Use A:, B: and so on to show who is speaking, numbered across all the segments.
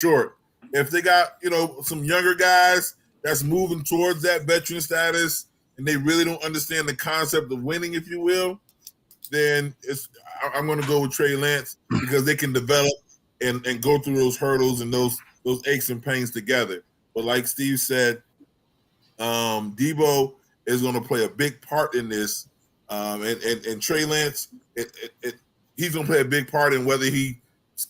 A: short. If they got, some younger guys that's moving towards that veteran status and they really don't understand the concept of winning, if you will, then I'm going to go with Trey Lance because they can develop and go through those hurdles and those aches and pains together. But like Steve said, Debo is going to play a big part in this, and Trey Lance, he's going to play a big part in whether he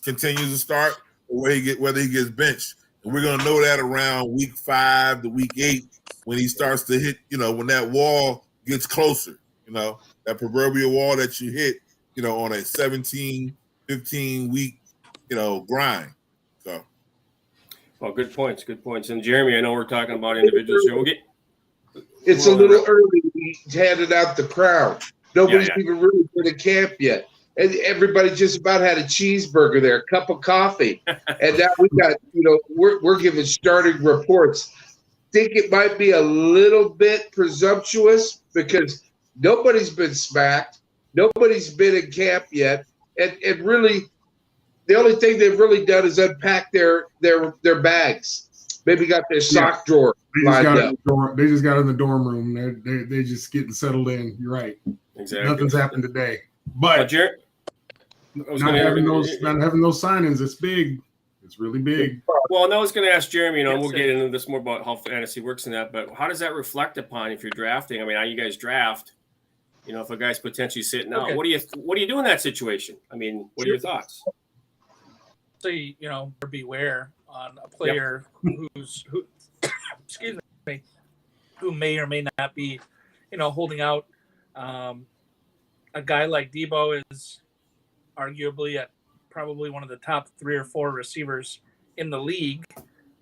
A: continues to start or whether he gets benched. And we're going to know that around week 5 to week 8 when he starts to hit, when that wall gets closer, that proverbial wall that you hit, on a 17, 15 week, grind. So.
B: Well, good points. And Jeremy, I know we're talking about individuals here.
C: It's a little early. We handed out the crown. Nobody's even really been in camp yet. And everybody just about had a cheeseburger there, a cup of coffee. And now we got, we're giving starting reports. Think it might be a little bit presumptuous because nobody's been smacked. Nobody's been in camp yet. And really, the only thing they've really done is unpack their bags. Maybe got their sock drawer lined up.
D: They just got in the dorm room. They're just getting settled in. You're right.
B: Exactly.
D: Nothing's happened today. But not having those signings, it's big. It's really big.
B: Well, and I was going to ask Jeremy, we'll get into this more about how fantasy works in that, but how does that reflect upon if you're drafting? I mean, how you guys draft, if a guy's potentially sitting out, what do you do in that situation? I mean, what are your thoughts?
E: So, beware on a player who excuse me, who may or may not be, holding out. A guy like Debo is arguably probably one of the top 3 or 4 receivers in the league.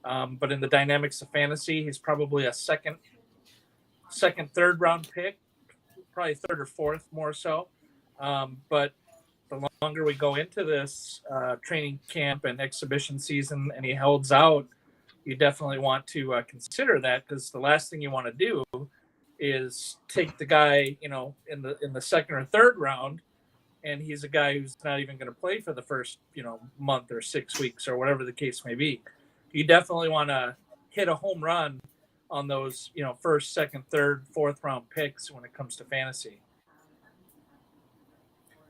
E: But in the dynamics of fantasy, he's probably a second, third round pick, probably 3rd or 4th more so. But the longer we go into this training camp and exhibition season and he holds out, you definitely want to consider that, because the last thing you want to do is take the guy, in the 2nd or 3rd round, and he's a guy who's not even going to play for the first, month or 6 weeks or whatever the case may be. You definitely want to hit a home run on those, 1st, 2nd, 3rd, 4th round picks when it comes to fantasy.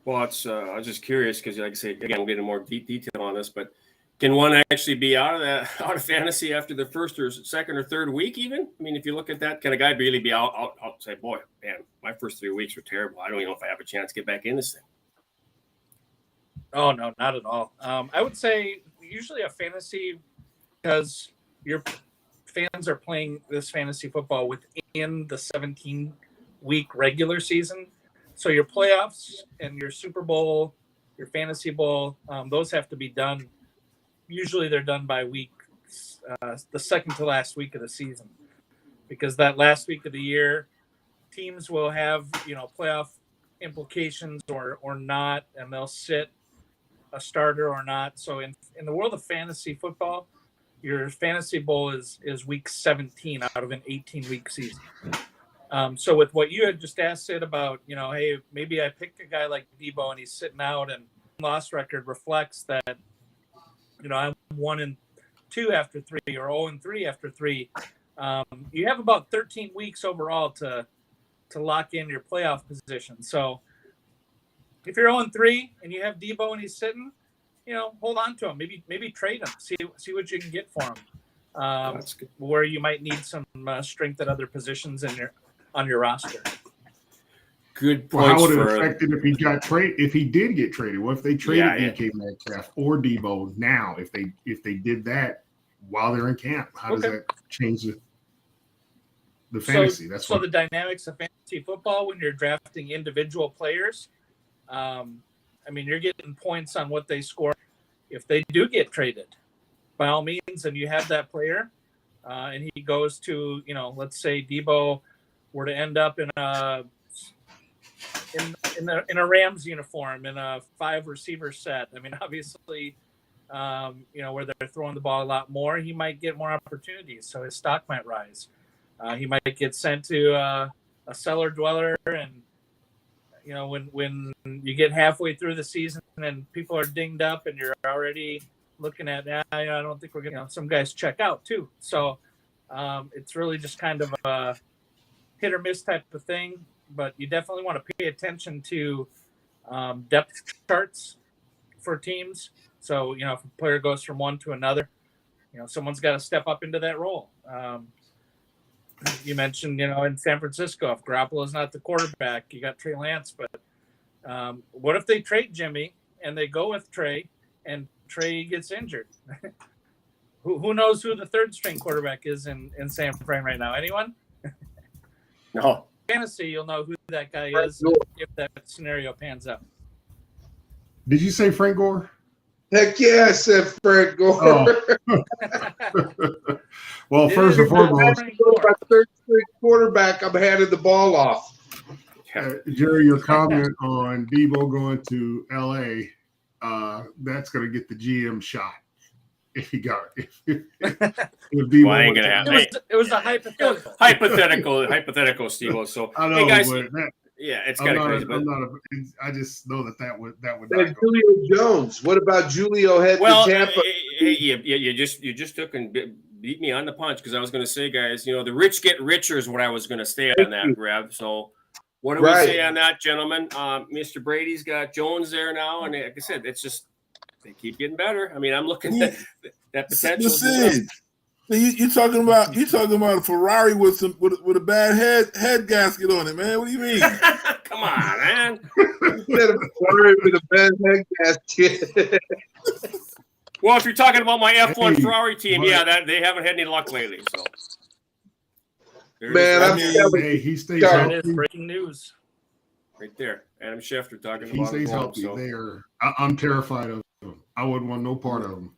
B: Well, I was just curious because, like I say, again, we'll get into more detail on this, but can one actually be out of fantasy after the 1st or 2nd or 3rd week even? I mean, if you look at that, can a guy really be out say, boy, man, my first 3 weeks were terrible. I don't even know if I have a chance to get back in this thing.
E: Oh, no, not at all. I would say usually a fantasy, because your fans are playing this fantasy football within the 17-week regular season. So your playoffs and your Super Bowl, your fantasy bowl, those have to be done. Usually they're done by week, the 2nd to last week of the season, because that last week of the year, teams will have, playoff implications or not, and they'll sit a starter or not. So in the world of fantasy football, your fantasy bowl is week 17 out of an 18-week season. So with what you had just asked Sid about, hey, maybe I picked a guy like Debo and he's sitting out, and loss record reflects that, I'm 1-2 after 3 or 0-3 after 3. You have about 13 weeks overall to lock in your playoff position. So if you're 0-3 and you have Debo and he's sitting, hold on to him. Maybe trade him. See what you can get for him. Where you might need some strength at other positions on your roster.
B: Good
D: point. How would it
B: affect
D: it if he did get traded? What if they traded DK Metcalf or Debo now? If they did that while they're in camp, how does that change the fantasy?
E: So the dynamics of fantasy football when you're drafting individual players. You're getting points on what they score if they do get traded, by all means, and you have that player, and he goes to, let's say Debo were to end up in a Rams uniform in a 5 receiver set. Obviously, where they're throwing the ball a lot more, he might get more opportunities, so his stock might rise. He might get sent to a cellar dweller, and when you get halfway through the season and people are dinged up and you're already looking at, I don't think we're going to, some guys check out too. So it's really just kind of a hit or miss type of thing. But you definitely want to pay attention to depth charts for teams. So, if a player goes from one to another, someone's got to step up into that role. You mentioned, in San Francisco, if Garoppolo's not the quarterback, you got Trey Lance. But what if they trade Jimmy and they go with Trey and Trey gets injured? Who knows who the third string quarterback is in San Fran right now? Anyone?
B: No.
E: Fantasy, you'll know who that guy is if that scenario pans out.
D: Did you say Frank Gore?
C: Heck yeah, I said Frank Gore.
D: Oh. Well, first and foremost,
C: my third string quarterback, I'm handing the ball off.
D: Jerry, your comment on Debo going to LA, that's going to get the GM shot if he got it. If Debo
B: Well, ain't gonna happen.
E: It was a hypothetical.
B: hypothetical, Steve. So,
D: I know,
B: hey guys,
D: but
B: yeah, it's kind of crazy. But
D: I just know that would not
C: And
D: go.
C: Julio Jones. What about Julio heading to Tampa?
B: You just took and beat me on the punch because I was going to say, guys, the rich get richer is what I was going to say on that, Rev. So, what do we say on that, gentlemen? Mr. Brady's got Jones there now, and like I said, it's just they keep getting better. I mean, I'm looking at that potential.
A: Listen, you talking about a Ferrari with a bad head gasket on it, man. What do you mean?
B: Come on, man.
C: Instead of Ferrari with a bad head gasket.
B: Well, if you're talking about my F1
D: Hey,
B: Ferrari team, they haven't had any luck lately. So,
C: Man, I'm telling
D: Hey, he stays
C: That
E: That
D: healthy.
E: is breaking news.
B: right there, Adam Schefter talking
D: If he
B: about
D: stays
B: him.
D: healthy,
B: So,
D: I'm terrified of him. I wouldn't want no part of him.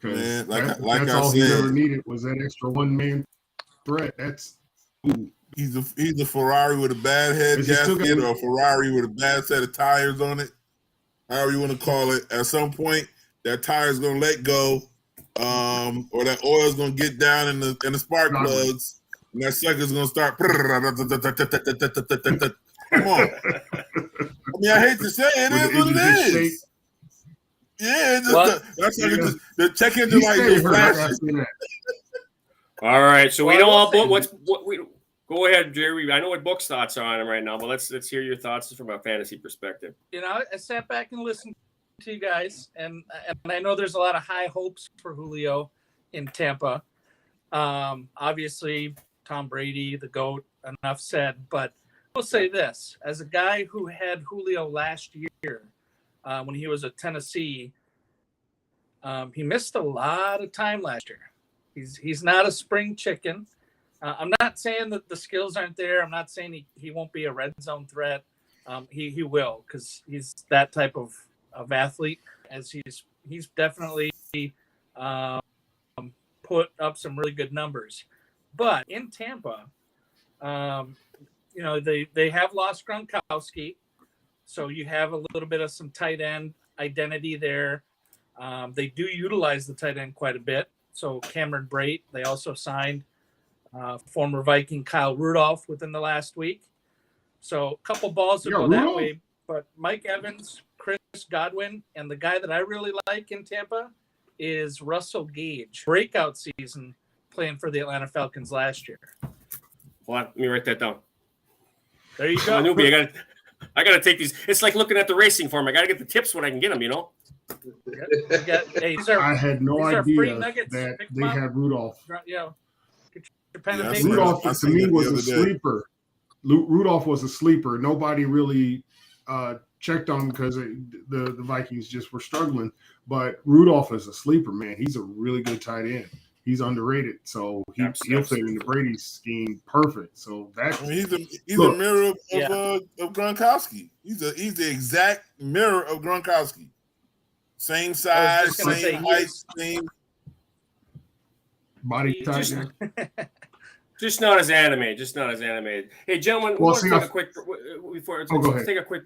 D: Because
A: Man,
D: that's
A: I
D: all he
A: said,
D: ever needed was that extra one-man threat. That's
A: he's a Ferrari with a bad head
D: Is he still
A: gasket
D: got-
A: or a Ferrari with a bad set of tires on it. However you want to call it. At some point, that tire's gonna let go, or that oil's gonna get down in the spark plugs, and that sucker's gonna start. Come on. I mean, I hate to say it,
D: Would
A: is
D: the
A: what
D: engine
A: it
D: just
A: is.
D: shake?
A: Yeah,
E: What?
A: that's like
D: Yeah.
A: the check
D: He
A: engine light
D: stayed
A: just
D: hurt. I
A: flashes.
D: see that.
B: all right. So we
E: Well,
B: know
E: I will
B: all
E: say-
B: what we go ahead, Jerry. I know what Book's thoughts are on him right now, but let's hear your thoughts from a fantasy perspective.
E: I sat back and listened to you guys, and I know there's a lot of high hopes for Julio in Tampa. Obviously, Tom Brady, the GOAT, enough said. But I'll say this: as a guy who had Julio last year, when he was at Tennessee, he missed a lot of time last year. He's not a spring chicken. I'm not saying that the skills aren't there. I'm not saying he won't be a red zone threat. He will, because he's that type of athlete. As he's definitely put up some really good numbers. But in Tampa, they have lost Gronkowski, so you have a little bit of some tight end identity there. They do utilize the tight end quite a bit. So Cameron Brate, they also signed former Viking Kyle Rudolph within the last week. So a couple balls to go that way. But Mike Evans, Chris Godwin, and the guy that I really like in Tampa is Russell Gage. Breakout season playing for the Atlanta Falcons last year.
B: Hold on, let me write that down.
E: There you
B: I'm a
E: go.
B: newbie. I gotta take these. It's like looking at the racing form. I gotta get the tips when I can get them.
D: I had no
E: these are free
D: idea
E: nuggets.
D: that
E: Pick
D: they
E: them up.
D: had Rudolph.
E: Get your pen
A: Yeah,
E: and
A: I
E: paper.
D: Rudolph
A: I
D: to
A: seen
D: me
A: that
D: was
A: the
D: a
A: other day.
D: sleeper. Rudolph was a sleeper. Nobody really checked on him because the Vikings just were struggling. But Rudolph is a sleeper, man. He's a really good tight end. He's underrated, so he'll fit into Brady's scheme perfect. So that's
A: I mean, he's a mirror of Gronkowski. He's the exact mirror of Gronkowski. Same size, same height, same
D: body type.
B: Just not as animated. Hey, gentlemen, let's take a quick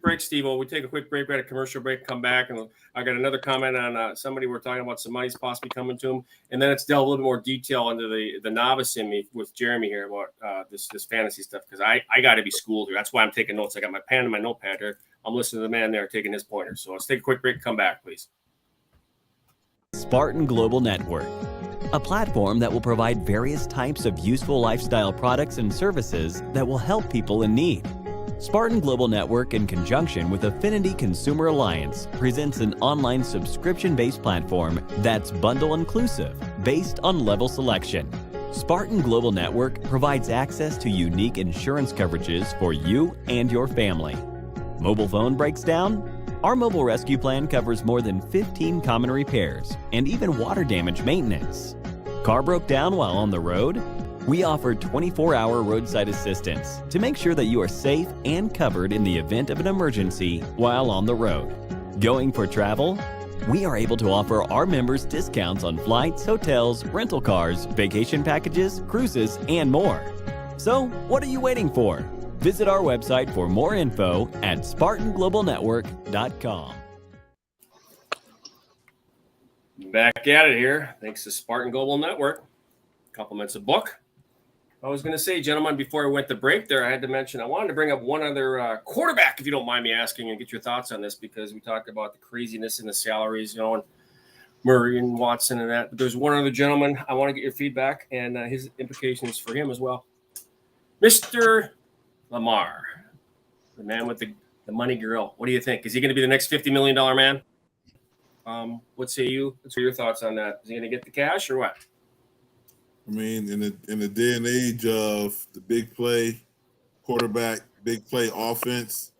B: break, Steve. We take a quick break, we had a commercial break, come back, and I got another comment on somebody we're talking about some money's possibly coming to him, and then it's delve a little more detail into the novice in me with Jeremy here about this fantasy stuff, because I got to be schooled here. That's why I'm taking notes. I got my pen and my notepad here. I'm listening to the man there taking his pointers. So let's take a quick break, come back, please.
F: Spartan Global Network, a platform that will provide various types of useful lifestyle products and services that will help people in need. Spartan Global Network, in conjunction with Affinity Consumer Alliance, presents an online subscription-based platform that's bundle inclusive, based on level selection. Spartan Global Network provides access to unique insurance coverages for you and your family. Mobile phone breaks down? Our mobile rescue plan covers more than 15 common repairs and even water damage maintenance. Car broke down while on the road? We offer 24-hour roadside assistance to make sure that you are safe and covered in the event of an emergency while on the road. Going for travel? We are able to offer our members discounts on flights, hotels, rental cars, vacation packages, cruises, and more. So, what are you waiting for? Visit our website for more info at SpartanGlobalNetwork.com.
B: Back at it here. Thanks to Spartan Global Network. Compliments a book. I was going to say, gentlemen, before I went to break there, I had to mention, I wanted to bring up one other quarterback, if you don't mind me asking, and get your thoughts on this, because we talked about the craziness in the salaries, and Murray and Watson and that. But there's one other gentleman I want to get your feedback and his implications for him as well. Mr. Lamar, the man with the money grill. What do you think? Is he going to be the next $50 million man? What say you? What's your thoughts on that? Is he going to get the cash or what?
A: I mean, in the day and age of the big play quarterback, big play offense,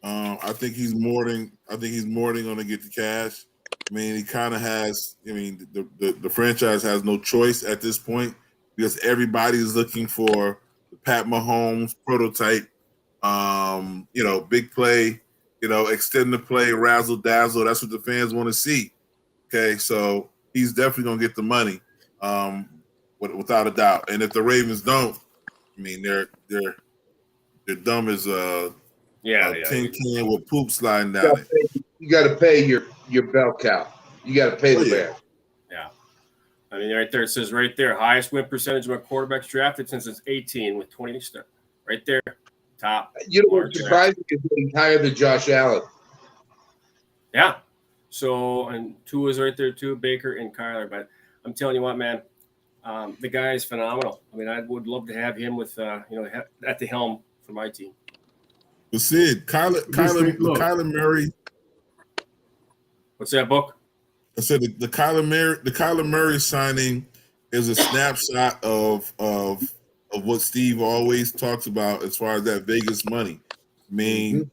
A: I think he's more than going to get the cash. I mean, he kind of has. I mean, the franchise has no choice at this point because everybody is looking for the Pat Mahomes prototype. Big play, extend the play, razzle dazzle. That's what the fans want to see. Okay, so he's definitely going to get the money. Without a doubt. And if the Ravens don't, I mean, they're dumb as a tin can with poop sliding down it.
C: You got to pay your bell cow. You got to pay the man.
B: Yeah. I mean, right there, it says right there, highest win percentage of quarterbacks drafted since it's 18 with 20 start. Right there, top.
C: You know what's surprising is he's higher than Josh Allen.
B: Yeah. So, and Tua is right there too, Baker and Kyler. But I'm telling you what, man, the guy is phenomenal. I mean, I would love to have him with, at the helm for my team.
A: But Sid, Kyler Murray.
B: What's that book?
A: I said the Kyler Murray signing is a snapshot of what Steve always talks about as far as that Vegas money. I mean,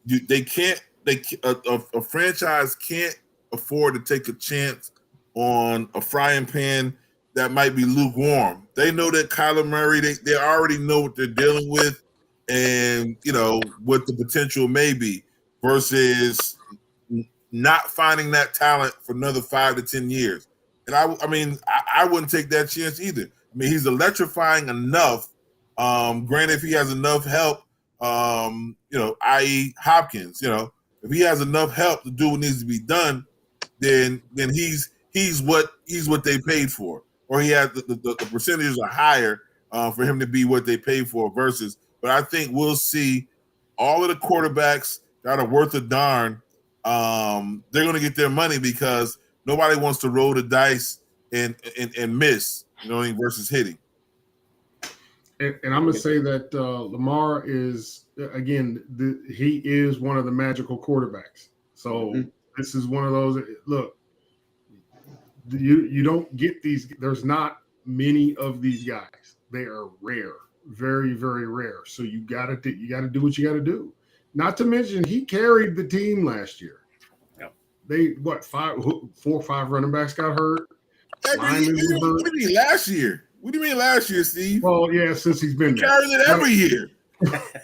A: a franchise can't afford to take a chance on a frying pan that might be lukewarm. They know that Kyler Murray, they already know what they're dealing with and, what the potential may be versus not finding that talent for another 5 to 10 years. And I wouldn't take that chance either. I mean, he's electrifying enough. Granted, if he has enough help, i.e. Hopkins, if he has enough help to do what needs to be done, then he's what they paid for. Or he has the percentages are higher for him to be what they paid for versus. But I think we'll see all of the quarterbacks that are worth a darn. They're going to get their money because nobody wants to roll the dice and miss, versus hitting.
D: And I'm going to say that Lamar is, again, he is one of the magical quarterbacks. So this is one of those, look, you don't get these. There's not many of these guys. They are rare, very, very rare. So you got to do what you got to do. Not to mention he carried the team last year.
B: Yep.
D: They 4 or 5 running backs got hurt.
A: What do you mean last year? What do you mean last year, Steve?
D: Well, yeah, since he's been there.
A: Carried it every year.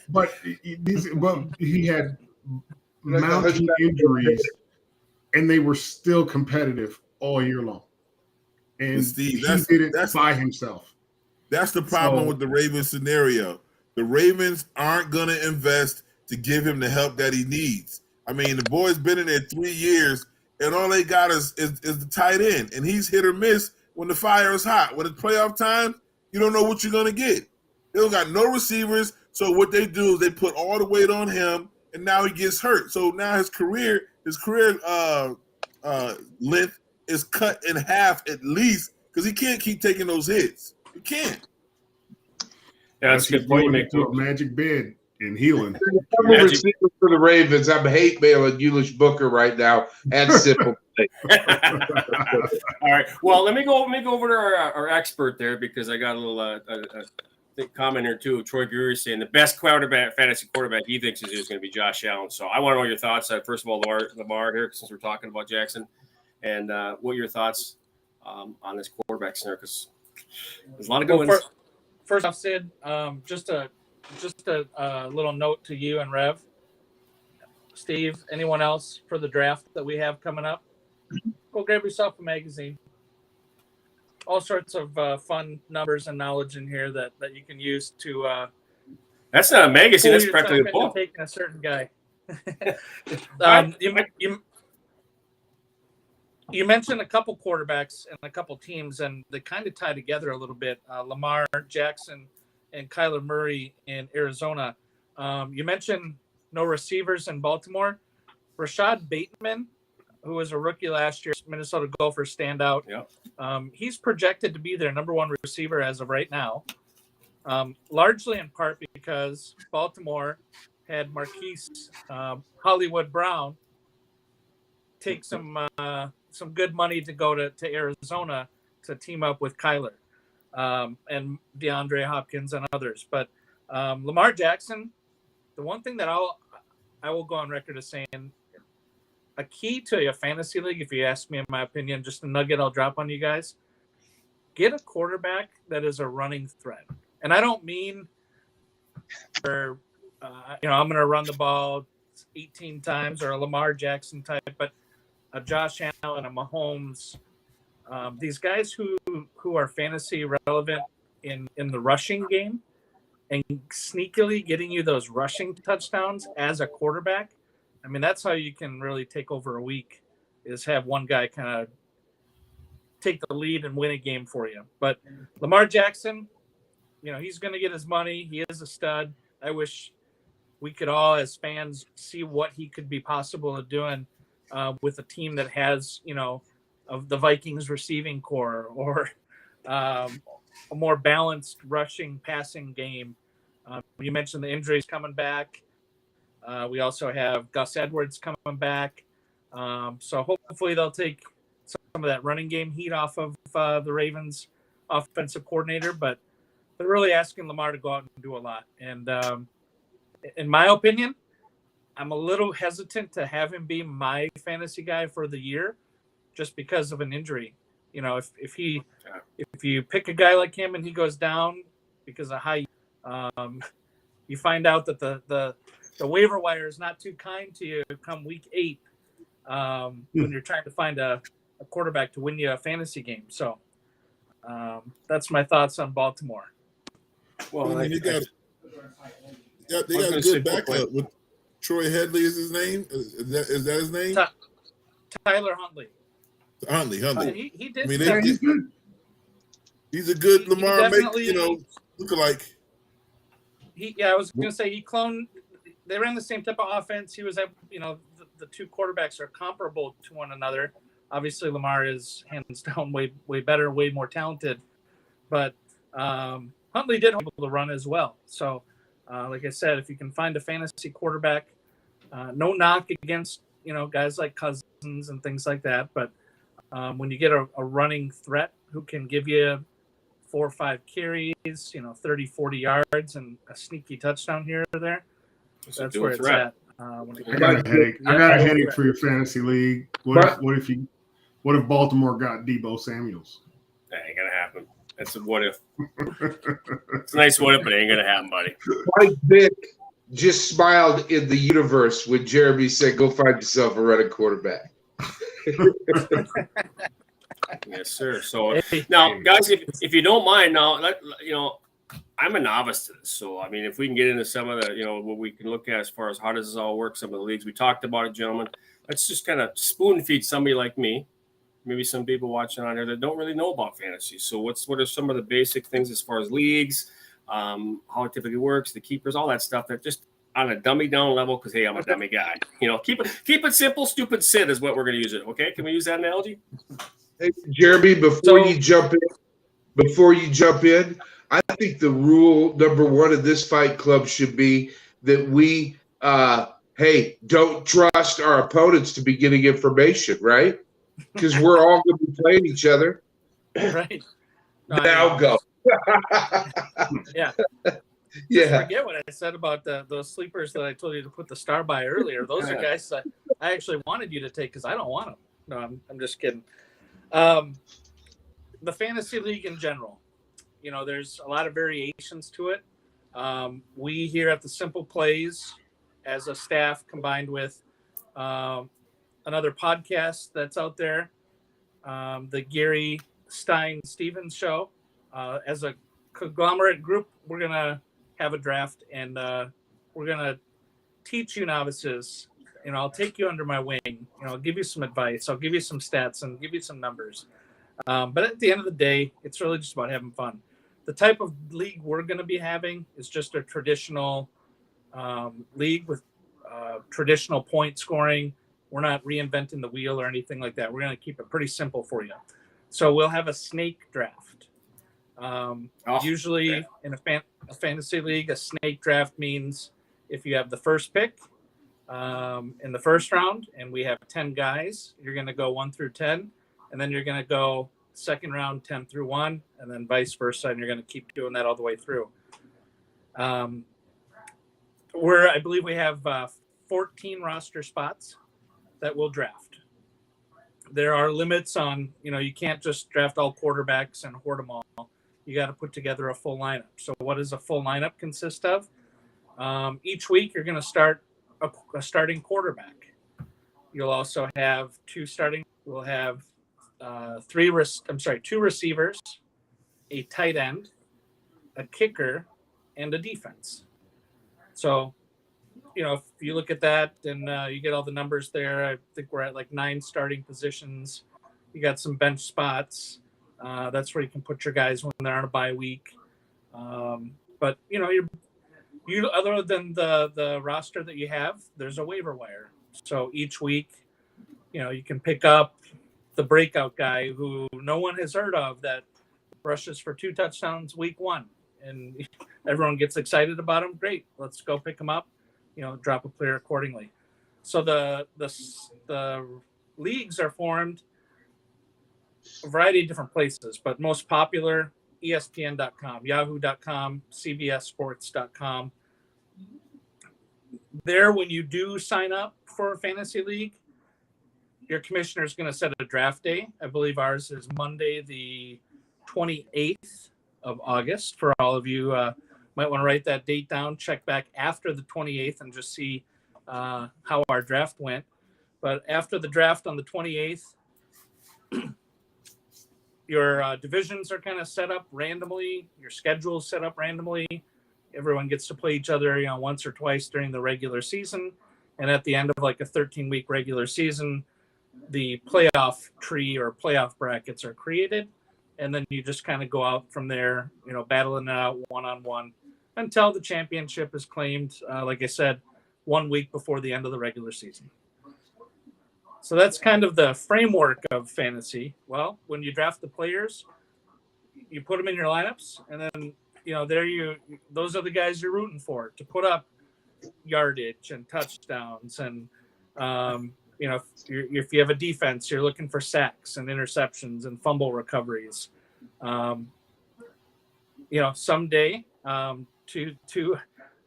D: But he had mounting injuries, and they were still competitive all year long. And
A: Steve,
D: he did it by himself.
A: That's the problem with the Ravens scenario. The Ravens aren't going to invest to give him the help that he needs. I mean, the boy's been in there 3 years, and all they got is the tight end, and he's hit or miss when the fire is hot. When it's playoff time, you don't know what you're going to get. They don't got no receivers, so what they do is they put all the weight on him, and now he gets hurt. So now his career length is cut in half at least because he can't keep taking those hits. He can't.
B: Yeah, that's a good point you make.
D: To a magic bed and healing.
C: I'm a receiver for the Ravens. I'm hate mailing Ulish Booker right now and Simple.
B: All right. Well, let me go over to our expert there because I got a little comment here too. Troy Greer saying the best fantasy quarterback he thinks is going to be Josh Allen. So I want to know your thoughts. First of all, Lamar here, since we're talking about Jackson, and what are your thoughts on this quarterback scenario? Because there's a lot of good ones.
E: First off, Sid, just a little note to you and Rev, Steve, anyone else for the draft that we have coming up. Go grab yourself a magazine. All sorts of fun numbers and knowledge in here that you can use to.
B: That's not a magazine. That's practically a book.
E: Taking a certain guy. You mentioned a couple quarterbacks and a couple teams, and they kind of tie together a little bit. Lamar Jackson and Kyler Murray in Arizona. You mentioned no receivers in Baltimore. Rashad Bateman, who was a rookie last year, Minnesota Gopher standout.
B: Yeah.
E: He's projected to be their number one receiver as of right now, largely in part because Baltimore had Marquise Hollywood Brown take some good money to go to Arizona to team up with Kyler and DeAndre Hopkins and others. But Lamar Jackson, the one thing that I will go on record as saying, a key to a fantasy league, if you ask me in my opinion, just a nugget I'll drop on you guys, get a quarterback that is a running threat. And I don't mean I'm going to run the ball 18 times or a Lamar Jackson type, but a Josh Allen, a Mahomes, these guys who are fantasy relevant in the rushing game and sneakily getting you those rushing touchdowns as a quarterback. I mean, that's how you can really take over a week, is have one guy kind of take the lead and win a game for you. But Lamar Jackson, he's going to get his money. He is a stud. I wish we could all, as fans, see what he could be possible of doing with a team that has, of the Vikings receiving core or a more balanced rushing passing game. You mentioned the injuries coming back. We also have Gus Edwards coming back. So hopefully they'll take some of that running game heat off of the Ravens offensive coordinator, but they're really asking Lamar to go out and do a lot. And in my opinion, I'm a little hesitant to have him be my fantasy guy for the year just because of an injury. If you pick a guy like him and he goes down because of high, you find out that the waiver wire is not too kind to you come week 8 when you're trying to find a quarterback to win you a fantasy game. So that's my thoughts on Baltimore.
A: Well, they got a good backup with Troy Headley is his name. Is that his name?
E: Tyler Huntley.
A: Huntley.
E: He did.
A: He's a good Lamar lookalike.
E: I was going to say he cloned. They ran the same type of offense. He was at, the two quarterbacks are comparable to one another. Obviously, Lamar is hands down way better, way more talented. But Huntley did able to run as well. So, like I said, if you can find a fantasy quarterback, no knock against guys like Cousins and things like that. But when you get a running threat who can give you 4 or 5 carries, 30, 40 yards and a sneaky touchdown here or there, that's where it's at.
D: I got a headache. I got a headache for your fantasy league. What if Baltimore got Deebo Samuels?
B: That ain't gonna happen. That's a what if. It's a nice what if, but it ain't gonna happen, buddy.
C: Mike Vick just smiled in the universe when Jeremy said, "Go find yourself a running quarterback."
B: Yes, sir. So now, guys, if you don't mind, I'm a novice to this. So, I mean, if we can get into some of the, what we can look at as far as how does this all work, some of the leagues we talked about it, gentlemen. Let's just kind of spoon feed somebody like me, maybe some people watching on there that don't really know about fantasy. So, what are some of the basic things as far as leagues, how it typically works, the keepers, all that stuff that just on a dummy down level because, hey, I'm a dummy guy. Keep it simple. Stupid Sid is what we're going to use it. Okay, can we use that analogy?
C: Hey, Jeremy, before you jump in, I think the rule number one of this Fight Club should be that we, don't trust our opponents to be getting information, right? Because we're all going to be playing each other.
E: Right.
C: Now go.
E: Yeah.
C: Yeah.
E: Just forget what I said about those sleepers that I told you to put the star by earlier. Those are guys that I actually wanted you to take because I don't want them. No, I'm just kidding. The fantasy league in general, there's a lot of variations to it. We here at the Simple Playz, as a staff, combined with another podcast that's out there, the Gary Stein Stevens Show. As a conglomerate group, we're gonna have a draft, and we're gonna teach you novices. I'll take you under my wing. I'll give you some advice. I'll give you some stats and give you some numbers. But at the end of the day, it's really just about having fun. The type of league we're going to be having is just a traditional league with traditional point scoring. We're not reinventing the wheel or anything like that. We're going to keep it pretty simple for you. So we'll have a snake draft. Usually in a fantasy league, a snake draft means if you have the first pick in the first round and we have 10 guys, you're going to go 1 through 10. And then you're going to go second round 10 through 1, and then vice versa, and you're going to keep doing that all the way through. I believe we have 14 roster spots that we'll draft. There are limits on, you can't just draft all quarterbacks and hoard them all. You got to put together a full lineup. So what does a full lineup consist of? Each week you're going to start a starting quarterback. You'll also have we'll have two receivers, a tight end, a kicker, and a defense. So, if you look at that and you get all the numbers there, I think we're at like 9 starting positions. You got some bench spots. That's where you can put your guys when they're on a bye week. But you other than the roster that you have, there's a waiver wire. So each week, you can pick up the breakout guy who no one has heard of that rushes for 2 touchdowns week 1, and everyone gets excited about him. Great, let's go pick him up. Drop a player accordingly. So the leagues are formed a variety of different places, but most popular ESPN.com, Yahoo.com, CBSSports.com. There, when you do sign up for a fantasy league, your commissioner is going to set a draft day. I believe ours is Monday, the 28th of August. For all of you, might want to write that date down. Check back after the 28th and just see how our draft went. But after the draft on the 28th, your divisions are kind of set up randomly. Your schedule is set up randomly. Everyone gets to play each other, once or twice during the regular season. And at the end of like a 13-week regular season, the playoff tree or playoff brackets are created. And then you just kind of go out from there, battling it out one-on-one until the championship is claimed, like I said, 1 week before the end of the regular season. So that's kind of the framework of fantasy. Well, when you draft the players, you put them in your lineups, and then, those are the guys you're rooting for to put up yardage and touchdowns. And, if you have a defense, you're looking for sacks and interceptions and fumble recoveries. Someday, to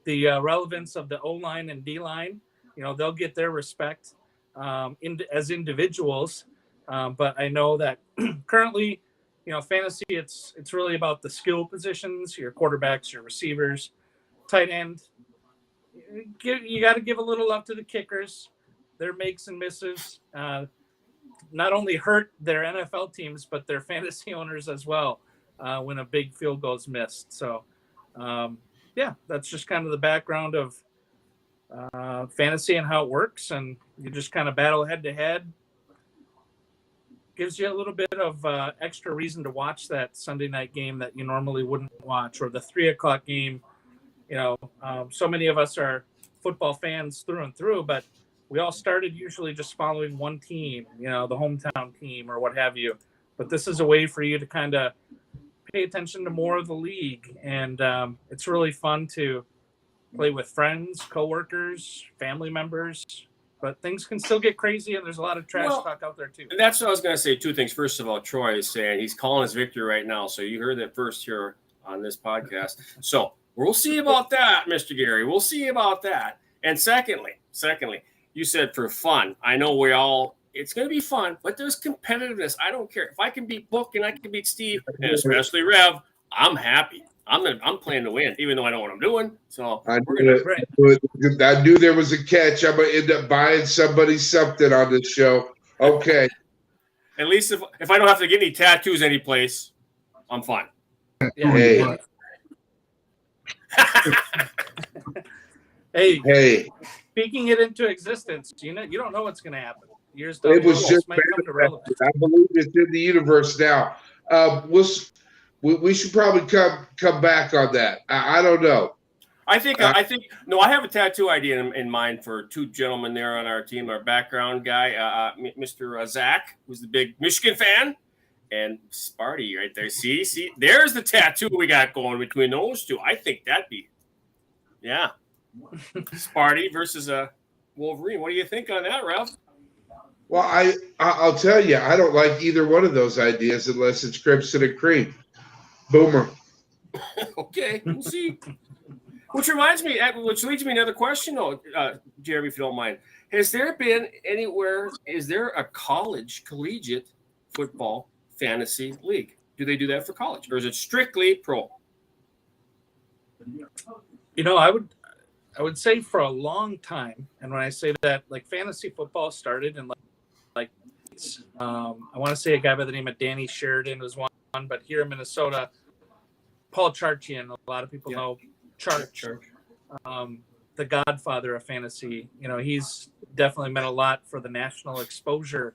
E: the relevance of the O-line and D-line, they'll get their respect as individuals. But I know that currently, fantasy, it's really about the skill positions, your quarterbacks, your receivers, tight end. You got to give a little love to the kickers. Their makes and misses not only hurt their NFL teams, but their fantasy owners as well when a big field goal is missed. So, that's just kind of the background of fantasy and how it works. And you just kind of battle head to head. Gives you a little bit of extra reason to watch that Sunday night game that you normally wouldn't watch, or the 3:00 game. So many of us are football fans through and through, but we all started usually just following one team, the hometown team or what have you. But this is a way for you to kind of pay attention to more of the league. And it's really fun to play with friends, coworkers, family members. But things can still get crazy, and there's a lot of trash talk out there, too.
B: And that's what I was going to say. Two things. First of all, Troy is saying he's calling his victory right now. So you heard that first here on this podcast. So we'll see about that, Mr. Gary. We'll see about that. And secondly, you said for fun. I know it's going to be fun, but there's competitiveness. I don't care. If I can beat Book and I can beat Steve, and especially Rev, I'm happy. I'm playing to win, even though I know what I'm doing. So
C: I knew there was a catch. I'm gonna end up buying somebody something on this show. Okay.
B: At least if I don't have to get any tattoos anyplace, I'm fine.
C: Yeah. Hey.
E: Hey. Speaking it into existence, you don't know what's going to happen. Years down
C: it was just
E: might come to relevance.
C: I believe it's in the universe now. We should probably come back on that. I don't know.
B: I think I have a tattoo idea in mind for two gentlemen there on our team. Our background guy, Mr. Zach, who's the big Michigan fan, and Sparty right there. See, there's the tattoo we got going between those two. I think that'd be, Sparty versus Wolverine. What do you think on that, Ralph?
C: Well, I'll tell you, I don't like either one of those ideas unless it's Crimson and Cream. Boomer.
B: Okay, we'll see. Which leads me to another question, Jeremy, if you don't mind. Is there a collegiate football fantasy league? Do they do that for college, or is it strictly pro?
E: I would say for a long time, and when I say that, like fantasy football started in I want to say a guy by the name of Danny Sheridan was one, but here in Minnesota, Paul Charchian, a lot of people know Charch, the godfather of fantasy. He's definitely meant a lot for the national exposure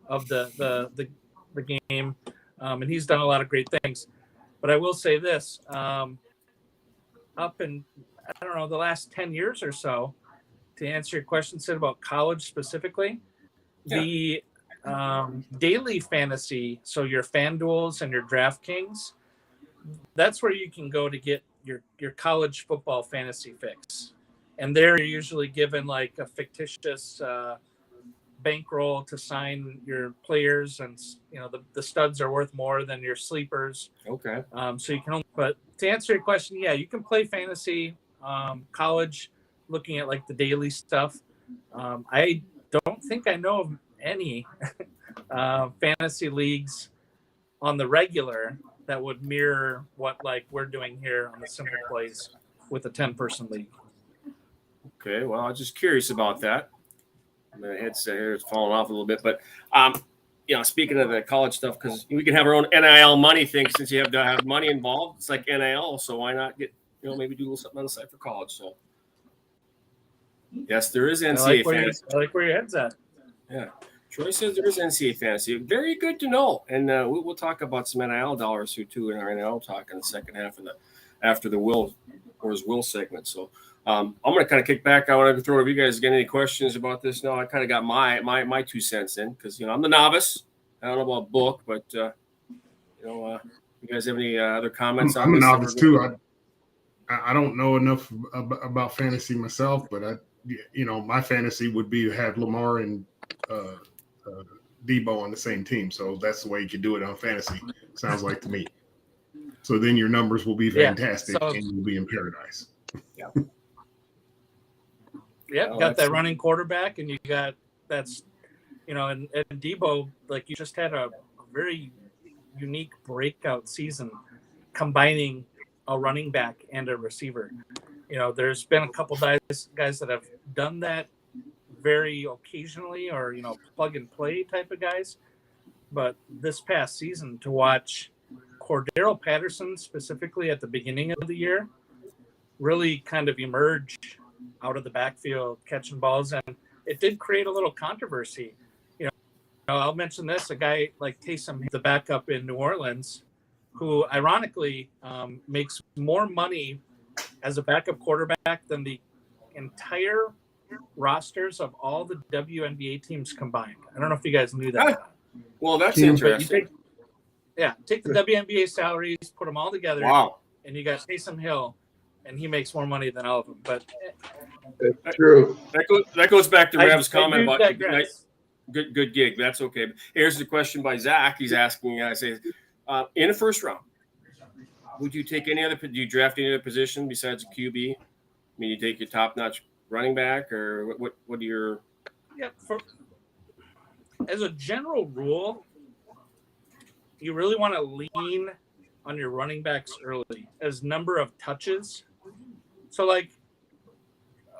E: of the game, and he's done a lot of great things. But I will say this, up in, I don't know, the last 10 years or so, to answer your question, Sid, about college specifically, the daily fantasy, so your FanDuels and your DraftKings, that's where you can go to get your college football fantasy fix. And they're usually given like a fictitious bankroll to sign your players, and the studs are worth more than your sleepers.
B: Okay.
E: So you can but to answer your question, you can play fantasy college looking at like the daily stuff. I don't think I know of any fantasy leagues on the regular that would mirror what like we're doing here on the Simple Playz with a 10-person league.
B: Okay, well, I was just curious about that. My headset here is falling off a little bit, but speaking of the college stuff, because we can have our own NIL money thing since you have to have money involved. It's like NIL, so why not get maybe do a little something on the side for college? So yes, there is NCAA fantasy.
E: I like where your head's at.
B: Yeah. Troy says there is NCAA fantasy. Very good to know. And we'll talk about some NIL dollars here, too, in our NIL talk in the second half after the Will segment. So I'm going to kind of kick back. I want to throw it if you guys get any questions about this. No, I kind of got my 2 cents in because, I'm the novice. I don't know about book, but, you guys have any other comments on this?
D: I'm a novice, too. I don't know enough about fantasy myself, but my fantasy would be to have Lamar and Debo on the same team. So that's the way you could do it on fantasy, sounds like to me. So then your numbers will be fantastic and you'll be in paradise.
E: Yeah. Got that running quarterback, and you got and Debo, like you just had a very unique breakout season combining a running back and a receiver. There's been a couple guys that have done that very occasionally, or plug and play type of guys. But this past season, to watch Cordero Patterson specifically at the beginning of the year really kind of emerge out of the backfield catching balls, and it did create a little controversy. I'll mention this: a guy like Taysom, the backup in New Orleans, who ironically makes more money as a backup quarterback than the entire rosters of all the WNBA teams combined. I don't know if you guys knew that.
B: Well, that's
D: Yeah, but
B: interesting.
E: Take the WNBA salaries, put them all together,
B: Wow.
E: and you got Taysom Hill, and he makes more money than all of them. But
C: That's true.
B: That goes back to Rev's
E: I
B: comment
E: do
B: about
E: digress.
B: good gig. That's okay. But here's the question by Zach. He's asking, I say, in the first round, would you take any other? Do you draft any other position besides a QB? I mean, you take your top-notch running back, or what are your?
E: Yeah, as a general rule, you really want to lean on your running backs early as number of touches. So, like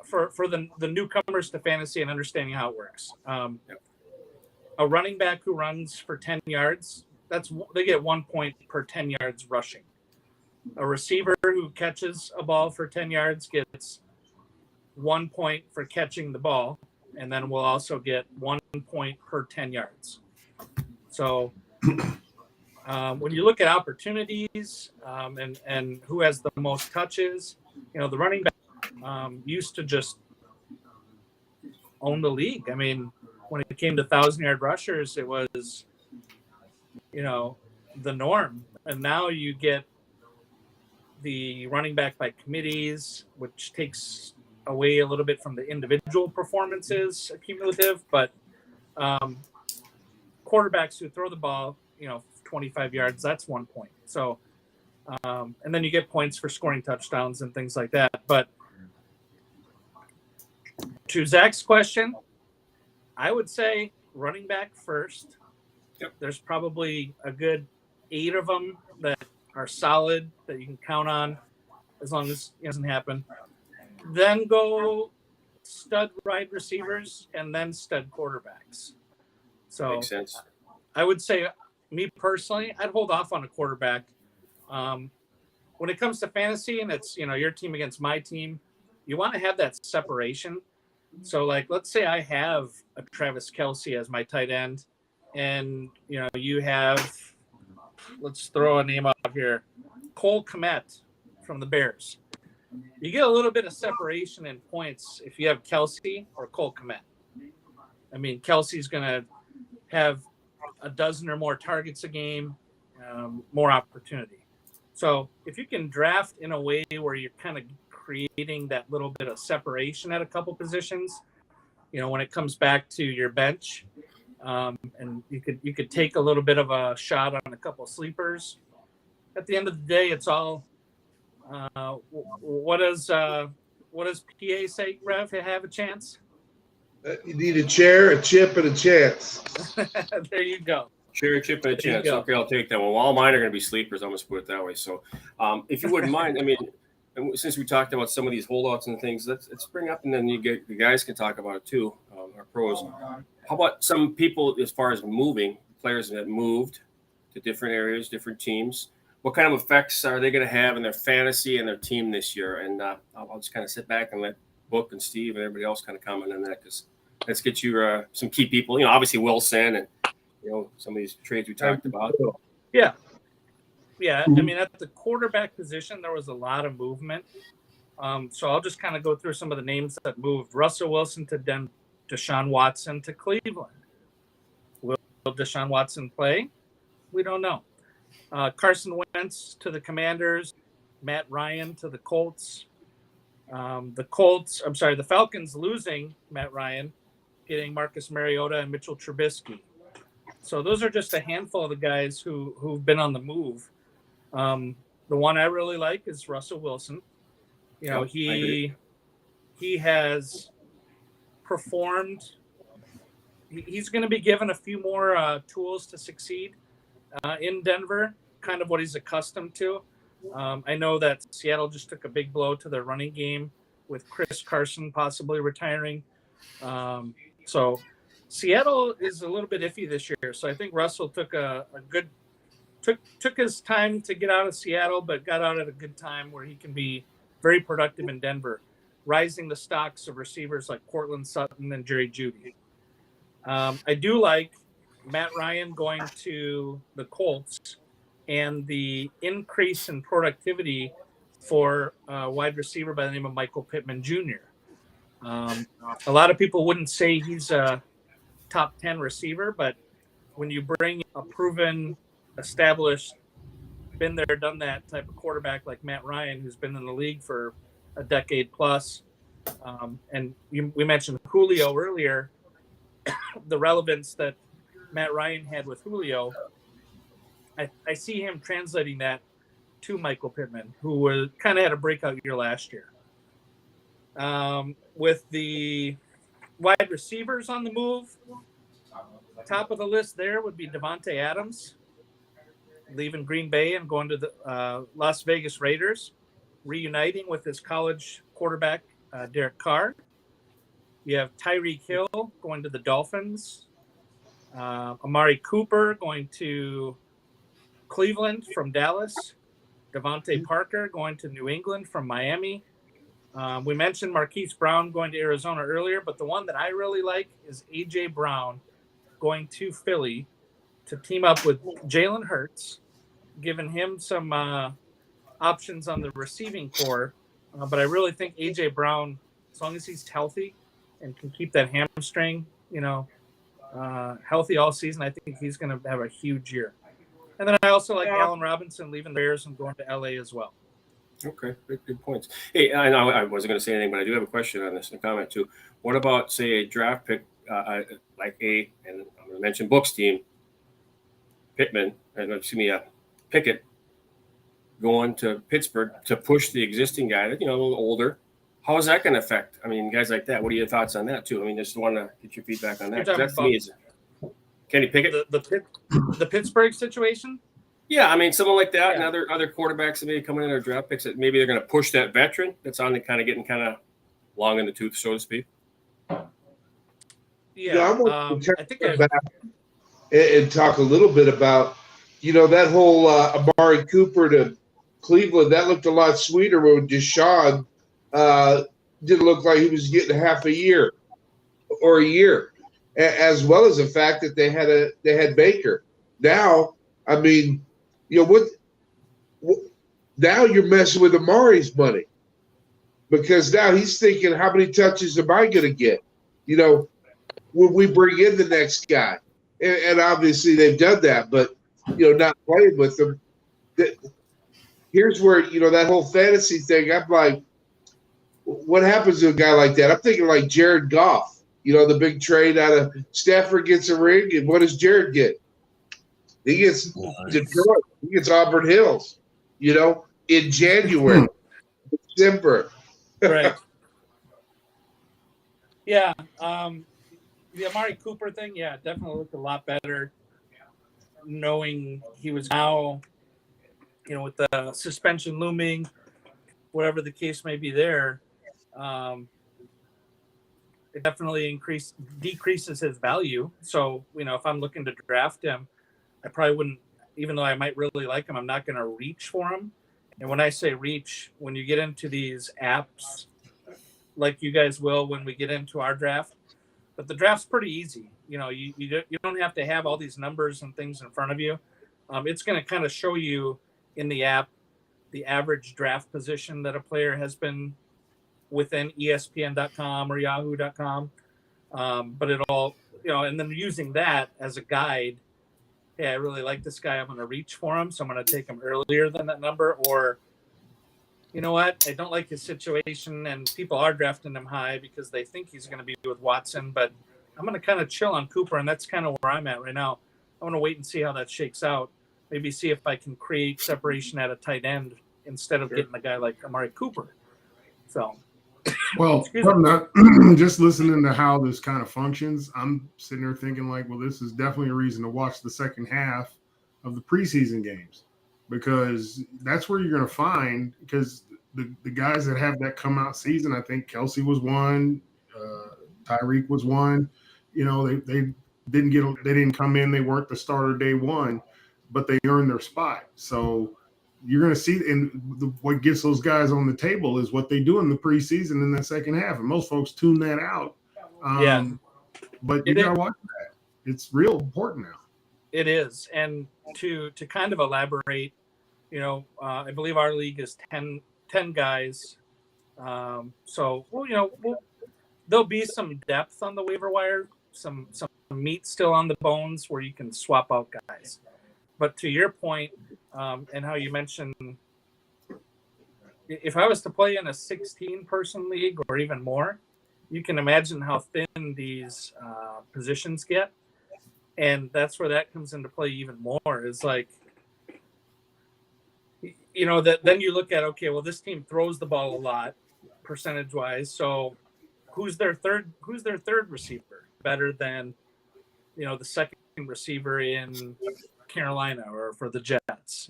E: for the newcomers to fantasy and understanding how it works, a running back who runs for 10 yards, they get 1 point per 10 yards rushing. A receiver who catches a ball for 10 yards gets 1 point for catching the ball, and then we'll also get 1 point per 10 yards. So when you look at opportunities and who has the most touches, the running back used to just own the league. I mean, when it came to 1,000-yard rushers, it was, the norm. And now you get the running back by committees, which takes away a little bit from the individual performances cumulative, but quarterbacks who throw the ball, 25 yards, that's 1 point. So, and then you get points for scoring touchdowns and things like that. But to Zach's question, I would say running back first.
B: Yep.
E: There's probably a good 8 of them that are solid that you can count on as long as it doesn't happen. Then go stud wide receivers and then stud quarterbacks. So
B: Makes sense.
E: I would say, me personally, I'd hold off on a quarterback. When it comes to fantasy and it's, your team against my team, you want to have that separation. So, like, let's say I have a Travis Kelce as my tight end, and, you have, let's throw a name out here, Cole Kmet from the Bears. You get a little bit of separation in points if you have Kelce or Cole Kmet. I mean, Kelsey's going to have a dozen or more targets a game, more opportunity. So if you can draft in a way where you're kind of creating that little bit of separation at a couple positions, when it comes back to your bench, and you could take a little bit of a shot on a couple sleepers. At the end of the day, it's all what does PA say, Rev? Have a chance?
C: You need a chair, a chip, and a chance.
E: There you go.
B: Share a chip and a
E: There you
B: chance.
E: go.
B: Okay, I'll take that one. Well, all mine are going to be sleepers. I'm going to put it that way. So, if you wouldn't mind, I mean, since we talked about some of these holdouts and things, let's bring up, and then the guys can talk about it too, our pros. How about some people as far as moving, players that moved to different areas, different teams? What kind of effects are they going to have in their fantasy and their team this year? And I'll just kind of sit back and let Book and Steve and everybody else kind of comment on that, because let's get you some key people. Obviously Wilson and some of these trades we talked about.
E: Yeah. I mean, at the quarterback position, there was a lot of movement. So I'll just kind of go through some of the names that moved. Russell Wilson to Deshaun Watson to Cleveland. Will Deshaun Watson play? We don't know. Carson Wentz to the Commanders. Matt Ryan to the Colts. The Falcons losing Matt Ryan, getting Marcus Mariota and Mitchell Trubisky. So those are just a handful of the guys who've been on the move. The one I really like is Russell Wilson. He has performed. He's going to be given a few more tools to succeed in Denver, kind of what he's accustomed to. I know that Seattle just took a big blow to their running game with Chris Carson possibly retiring. So Seattle is a little bit iffy this year. So I think Russell took took his time to get out of Seattle, but got out at a good time where he can be very productive in Denver, rising the stocks of receivers like Cortland Sutton and Jerry Jeudy. I do like Matt Ryan going to the Colts and the increase in productivity for a wide receiver by the name of Michael Pittman Jr. A lot of people wouldn't say he's a top 10 receiver, but when you bring a proven, established, been there, done that type of quarterback like Matt Ryan, who's been in the league for a decade plus, and we mentioned Julio earlier, the relevance that Matt Ryan had with Julio, I see him translating that to Michael Pittman, who was kind of had a breakout year last year. With the wide receivers on the move, top of the list there would be Devontae Adams, leaving Green Bay and going to the Las Vegas Raiders, reuniting with his college quarterback, Derek Carr. You have Tyreek Hill going to the Dolphins, Amari Cooper going to Cleveland from Dallas, Devontae Parker going to New England from Miami. We mentioned Marquise Brown going to Arizona earlier, but the one that I really like is A.J. Brown going to Philly to team up with Jalen Hurts, giving him some options on the receiving core. But I really think A.J. Brown, as long as he's healthy and can keep that hamstring, healthy all season, I think he's going to have a huge year. And then I also like Allen Robinson leaving the Bears and going to L.A. as well.
B: Okay, good points. Hey, I know I wasn't going to say anything, but I do have a question on this and a comment too. What about, say, a draft pick and I'm going to mention Book's team, Pickett going to Pittsburgh to push the existing guy that, a little older. How is that going to affect? I mean, guys like that. What are your thoughts on that too? I mean, just want to get your feedback on that. That to me is Kenny Pickett,
E: the Pittsburgh situation.
B: Yeah, I mean, someone like that, and other quarterbacks that maybe coming in our draft picks that maybe they're going to push that veteran that's on the getting long in the tooth, so to speak.
C: Yeah, I think back and talk a little bit about, that whole Amari Cooper to Cleveland. That looked a lot sweeter when Deshaun didn't look like he was getting half a year or a year, as well as the fact that they had Baker. Now, I mean, now you're messing with Amari's money, because now he's thinking, how many touches am I going to get? When we bring in the next guy, and obviously they've done that, but not playing with them. Here's where that whole fantasy thing. I'm like, what happens to a guy like that? I'm thinking like Jared Goff. The big trade out of Stafford gets a ring, and what does Jared get? He gets Detroit. He gets Auburn Hills, in January, December.
E: Right. Yeah. The Amari Cooper thing, definitely looked a lot better knowing he was now, with the suspension looming, whatever the case may be there. It definitely decreases his value. So, if I'm looking to draft him, I probably wouldn't, even though I might really like him, I'm not going to reach for him. And when I say reach, when you get into these apps, like you guys will when we get into our draft, but the draft's pretty easy. You don't have to have all these numbers and things in front of you. It's going to kind of show you in the app the average draft position that a player has been within ESPN.com or Yahoo.com. But it all, and then using that as a guide. Hey, I really like this guy. I'm going to reach for him, so I'm going to take him earlier than that number. Or, you know what? I don't like his situation, and people are drafting him high because they think he's going to be with Watson. But I'm going to kind of chill on Cooper, and that's kind of where I'm at right now. I want to wait and see how that shakes out. Maybe see if I can create separation at a tight end instead of getting a guy like Amari Cooper. So,
D: well, just listening to how this kind of functions, I'm sitting there thinking like, well, this is definitely a reason to watch the second half of the preseason games, because that's where you're going to find, because the guys that have that come out season, I think Kelsey was one, Tyreek was one. They didn't come in, they weren't the starter day one, but they earned their spot. So you're going to see, and what gets those guys on the table is what they do in the preseason in the second half. And most folks tune that out. But you got to watch that. It's real important now.
E: It is. And to kind of elaborate, I believe our league is 10 guys. So, there'll be some depth on the waiver wire, some meat still on the bones where you can swap out guys. But to your point, and how you mentioned, if I was to play in a 16-person league or even more, you can imagine how thin these positions get. And that's where that comes into play even more. Is like, that then you look at, okay, well, this team throws the ball a lot percentage-wise. So who's their third receiver better than, the second receiver in Carolina or for the Jets?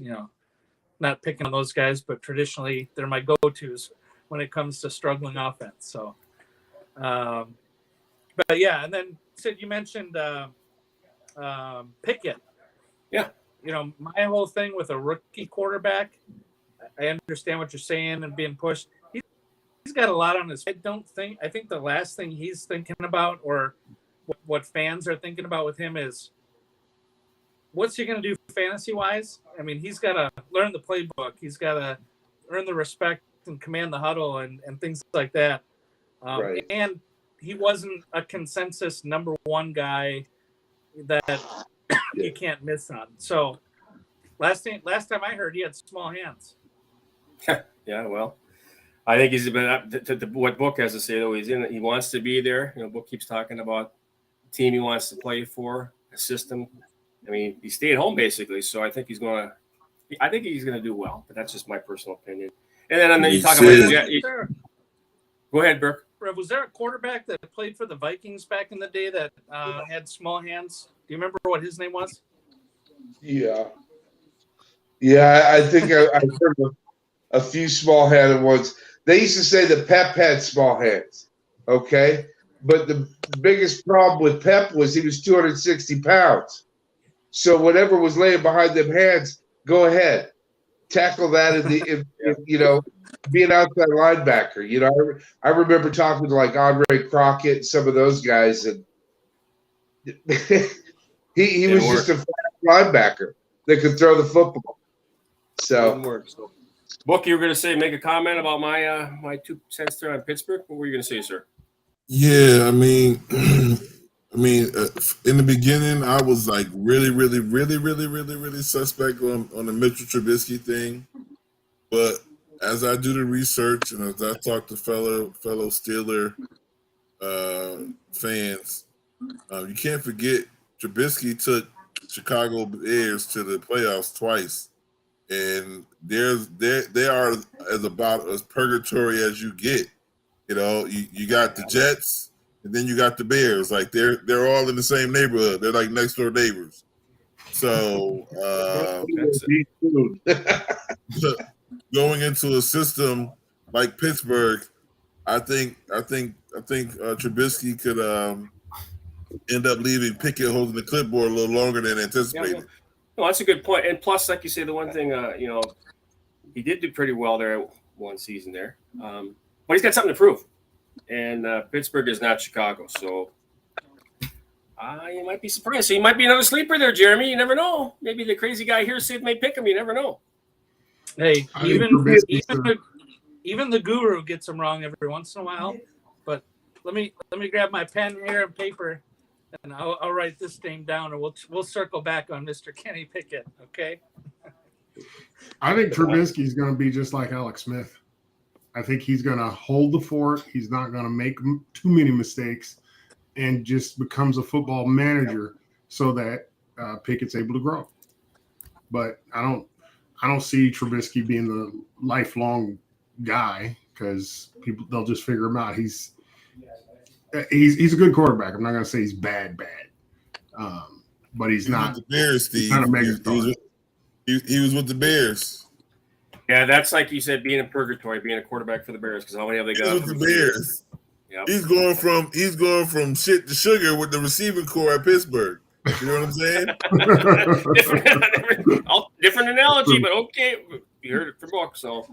E: Not picking on those guys, but traditionally they're my go-tos when it comes to struggling offense. So, but yeah, and then Sid, you mentioned Pickett.
B: Yeah.
E: My whole thing with a rookie quarterback, I understand what you're saying and being pushed. He's got a lot on his. I think the last thing he's thinking about, or what fans are thinking about with him, is what's he going to do fantasy-wise? I mean, he's got to learn the playbook. He's got to earn the respect and command the huddle and things like that.
C: Right.
E: And he wasn't a consensus number one guy that you can't miss on. So last time I heard, he had small hands.
B: Yeah, well, I think he's been up to what Book has to say, though. He wants to be there. Book keeps talking about the team he wants to play for, a system. I mean, he stayed home basically, so I think he's going to do well. But that's just my personal opinion. And then you talk about go ahead, Burke.
E: Was there a quarterback that played for the Vikings back in the day that had small hands? Do you remember what his name was?
C: Yeah. I think I heard a few small-handed ones. They used to say that Pep had small hands, okay? But the biggest problem with Pep was he was 260 pounds. So whatever was laying behind them hands, go ahead. Tackle that be an outside linebacker. I remember talking to like Andre Crockett and some of those guys, and he was just a fast linebacker that could throw the football. So,
B: Book, you were going to make a comment about my 2 cents there on Pittsburgh. What were you going to say, sir?
A: Yeah, I mean, in the beginning, I was like really, really, really, really, really, really suspect on the Mitchell Trubisky thing. But as I do the research and as I talk to fellow Steeler fans, you can't forget Trubisky took Chicago Bears to the playoffs twice, and they are about as purgatory as you get. You got the Jets, and then you got the Bears. Like they're all in the same neighborhood. They're like next door neighbors. So going into a system like Pittsburgh, I think Trubisky could end up leaving Pickett holding the clipboard a little longer than anticipated.
B: Yeah. No, that's a good point. And plus, like you say, the one thing, he did do pretty well there one season there. But he's got something to prove. And Pittsburgh is not Chicago. So you might be surprised. So you might be another sleeper there, Jeremy. You never know. Maybe the crazy guy here, Sid, may pick him. You never know.
E: Hey, even the guru gets them wrong every once in a while. But let me grab my pen here and paper, and I'll write this name down, and we'll circle back on Mr. Kenny Pickett. Okay.
D: I think Trubisky's going to be just like Alex Smith. I think he's going to hold the fort. He's not going to make too many mistakes, and just becomes a football manager so that Pickett's able to grow. But I don't see Trubisky being the lifelong guy, because they'll just figure him out. He's a good quarterback. I'm not going to say he's bad, but he's not.
A: The Bears, Steve. He was with the Bears.
B: Yeah, that's like you said, being in purgatory, being a quarterback for the Bears. Because how many have they got?
A: With the Bears.
B: Yep.
A: He's going from shit to sugar with the receiving core at Pittsburgh. You know what I'm saying?
B: different analogy, but okay. You heard it from Book, so.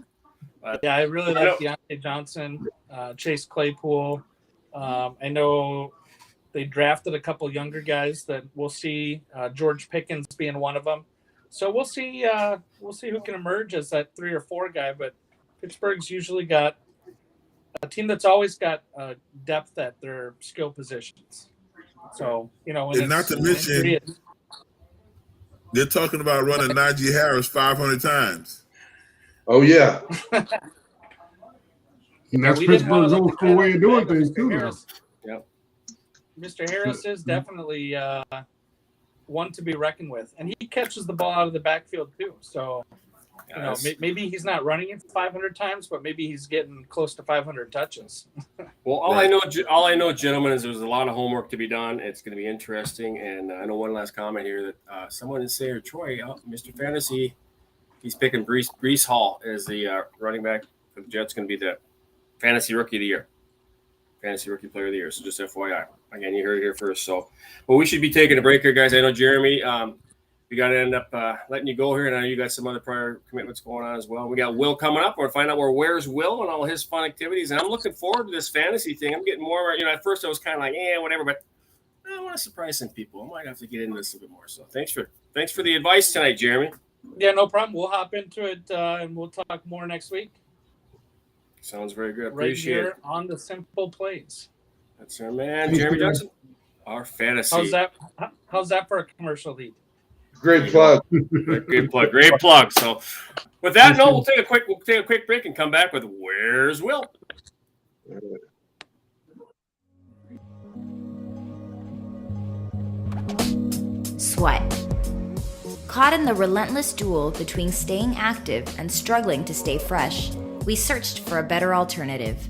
E: Yeah, I really like Deontay Johnson, Chase Claypool. I know they drafted a couple younger guys that we'll see. George Pickens being one of them. So we'll see. We'll see who can emerge as that 3 or 4 guy. But Pittsburgh's usually got a team that's always got depth at their skill positions. So, when
A: And not to mention, they're talking about running Najee Harris 500 times.
C: Oh, yeah.
D: And that's
E: we didn't wanna
D: Pittsburgh's
E: let
D: old
E: the
D: school
E: cat
D: way
E: out
D: of
E: the
D: doing
E: bag
D: things,
E: with
D: too,
E: Mr.
D: now.
E: Harris.
B: Yep.
E: Mr. Harris is definitely one to be reckoned with, and he catches the ball out of the backfield too. So, maybe he's not running it 500 times, but maybe he's getting close to 500 touches.
B: Well, all I know, gentlemen, is there's a lot of homework to be done. It's going to be interesting, and I know one last comment here that someone is saying, Troy, Mr. Fantasy, he's picking Breece Hall as the running back for the Jets. Going to be the Fantasy Rookie of the Year, Fantasy Rookie Player of the Year. So just FYI, again, you heard it here first. So, well, we should be taking a break here, guys. I know Jeremy. We got to end up letting you go here, and I know you got some other prior commitments going on as well. We got Will coming up. We're going to find out where's Will and all his fun activities. And I'm looking forward to this fantasy thing. I'm getting more, at first I was kind of like, whatever, but I want to surprise some people. I might have to get into this a little bit more. So thanks for the advice tonight, Jeremy.
E: Yeah, no problem. We'll hop into it, and we'll talk more next week.
B: Sounds very good.
E: Right
B: Appreciate
E: here
B: it.
E: on the Simple Playz.
B: That's our man, Jeremy Johnson. Our fantasy.
E: How's that for a commercial lead?
C: Great plug.
B: Great plug. So, with that note, we'll take a quick break and come back with Where's Will.
G: Sweat. Caught in the relentless duel between staying active and struggling to stay fresh, we searched for a better alternative.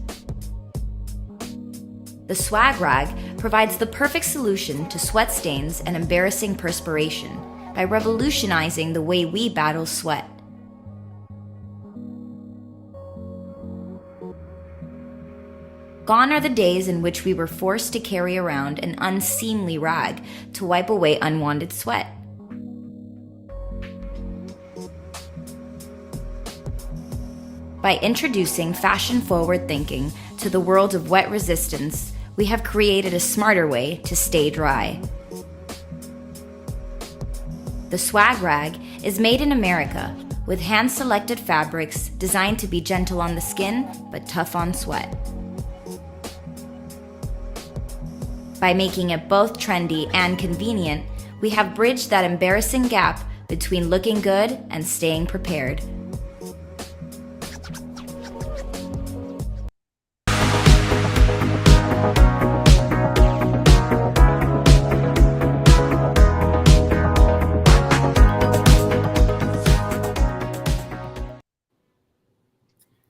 G: The Swag Rag provides the perfect solution to sweat stains and embarrassing perspiration by revolutionizing the way we battle sweat. Gone are the days in which we were forced to carry around an unseemly rag to wipe away unwanted sweat. By introducing fashion-forward thinking to the world of wet resistance, we have created a smarter way to stay dry. The Swag Rag is made in America with hand-selected fabrics designed to be gentle on the skin but tough on sweat. By making it both trendy and convenient, we have bridged that embarrassing gap between looking good and staying prepared.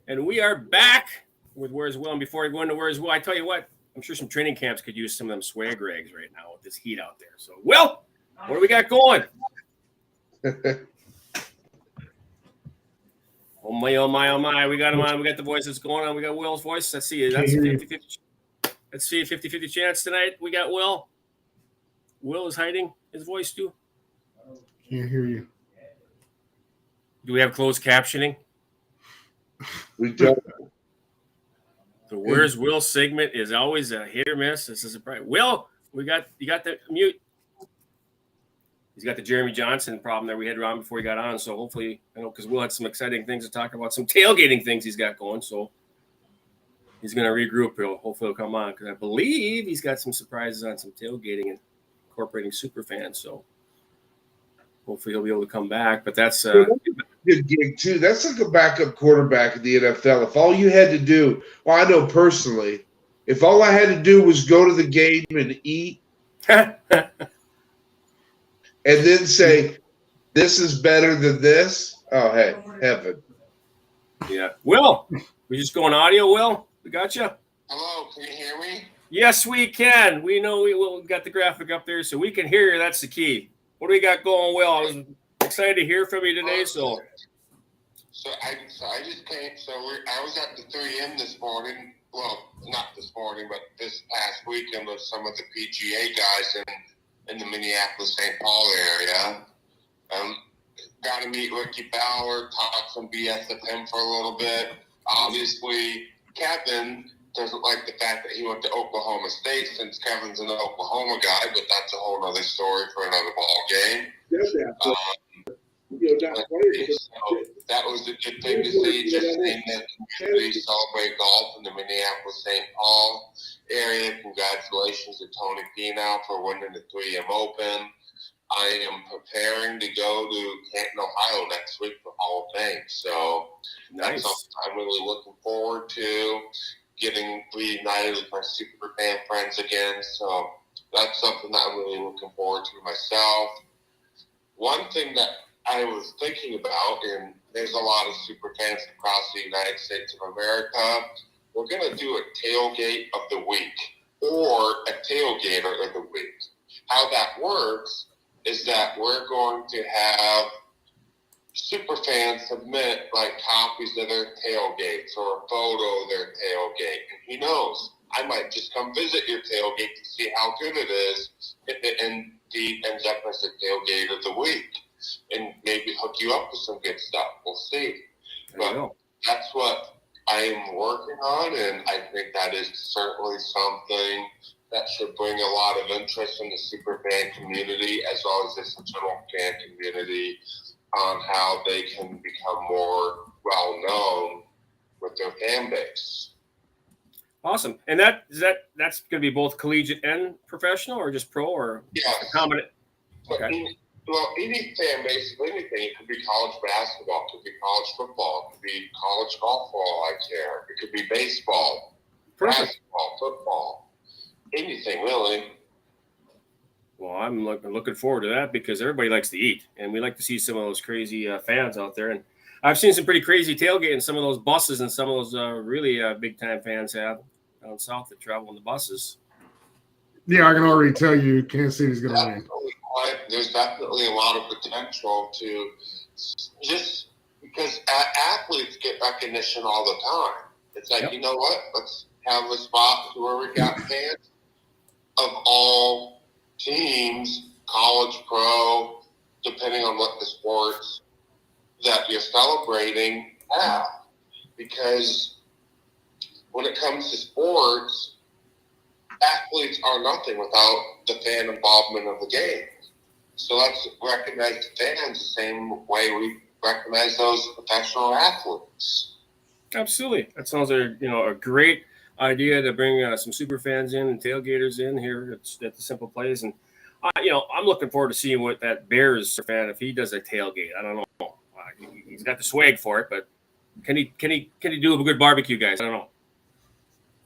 B: And we are back with Where's Will. And before I go into Where's Will, I tell you what, I'm sure some training camps could use some of them swag rags right now with this heat out there. So, Will, what do we got going? Oh my, oh my, oh my. We got him on. We got the voice that's going on. We got Will's voice. Let's see. That's a 50-50. Let's see a 50-50 chance tonight. We got Will. Will is hiding his voice too.
D: Can't hear you.
B: Do we have closed captioning?
C: We don't.
B: The Where's Will segment is always a hit or miss. This is a surprise. Will, you got the mute. He's got the Jeremy Johnson problem that we had around before he got on. So hopefully, because Will had some exciting things to talk about, some tailgating things he's got going. So he's going to regroup. Hopefully he'll come on because I believe he's got some surprises on some tailgating and incorporating super fans. So hopefully he'll be able to come back. But that's
C: good gig too. That's like a backup quarterback in the NFL. If all you had to do, well, I know personally, if all I had to do was go to the game and eat, and then say, "This is better than this." Oh, hey, heaven!
B: Yeah, Will, we just going audio. Will, we got you.
H: Hello, can you hear me?
B: Yes, we can. We know we got the graphic up there, so we can hear you. That's the key. What do we got going, Will? I was excited to hear from you today. So
H: I just came. I was at the 3M this morning. Well, not this morning, but this past weekend with some of the PGA guys in the Minneapolis-St. Paul area. Got to meet Ricky Bauer, talk some BS with him for a little bit. Obviously, Kevin doesn't like the fact that he went to Oklahoma State since Kevin's an Oklahoma guy, but that's a whole other story for another ball game. So that was a good thing to see. Just seeing the community celebrate golf in the Minneapolis-St. Paul area. Congratulations to Tony Finau for winning the 3M Open. I am preparing to go to Canton, Ohio next week for Hall of Fame. So that's something I'm really looking forward to, getting reunited with my super fan friends again. So that's something that I'm really looking forward to myself. One thing that I was thinking about, and there's a lot of super fans across the United States of America, we're going to do a tailgate of the week or a tailgater of the week. How that works is that we're going to have super fans submit like copies of their tailgates or a photo of their tailgate. And who knows, I might just come visit your tailgate to see how good it is if it indeed ends up as a tailgate of the week, and maybe hook you up with some good stuff. We'll see. But that's what I am working on, and I think that is certainly something that should bring a lot of interest in the super fan community as well as the general fan community on how they can become more well known with their fan base.
B: Awesome. And that's going to be both collegiate and professional, or just pro, or
H: yes.
B: A combination?
H: Okay. Well, any fan base of anything. It could be college basketball, it could be college football, it could be college golf for all I care. It could be baseball, basketball, football, anything really.
B: Well, I'm looking forward to that because everybody likes to eat, and we like to see some of those crazy fans out there. And I've seen some pretty crazy tailgating, some of those buses, and some of those really big-time fans have down south that travel in the buses.
D: Yeah, I can already tell you Kansas City's going to win.
H: There's definitely a lot of potential to, just because athletes get recognition all the time. It's like, you know what? Let's have a spot where we got fans of all teams, college, pro, depending on what the sports that you're celebrating have. Because when it comes to sports, athletes are nothing without the fan involvement of the game. So let's recognize the fans the same way we recognize those professional athletes.
B: Absolutely. That sounds a great idea to bring some super fans in and tailgaters in here at the Simple Playz. And I'm looking forward to seeing what that Bears fan, if he does a tailgate. I don't know. He's got the swag for it, but can he do a good barbecue, guys? I don't know.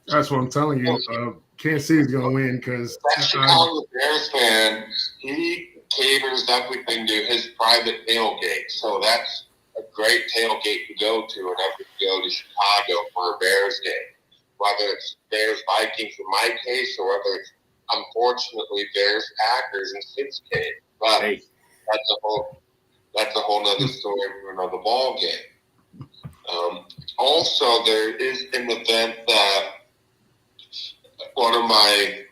D: That's what I'm telling you. Kansas City's going to win because
H: that Chicago Bears fan, he caters everything to his private tailgate. So that's a great tailgate to go to whenever you go to Chicago for a Bears game. Whether it's Bears Vikings in my case, or whether it's unfortunately Bears Packers in Sid's case. But that's a whole nother story for another ball game. Also, there is an event that one of my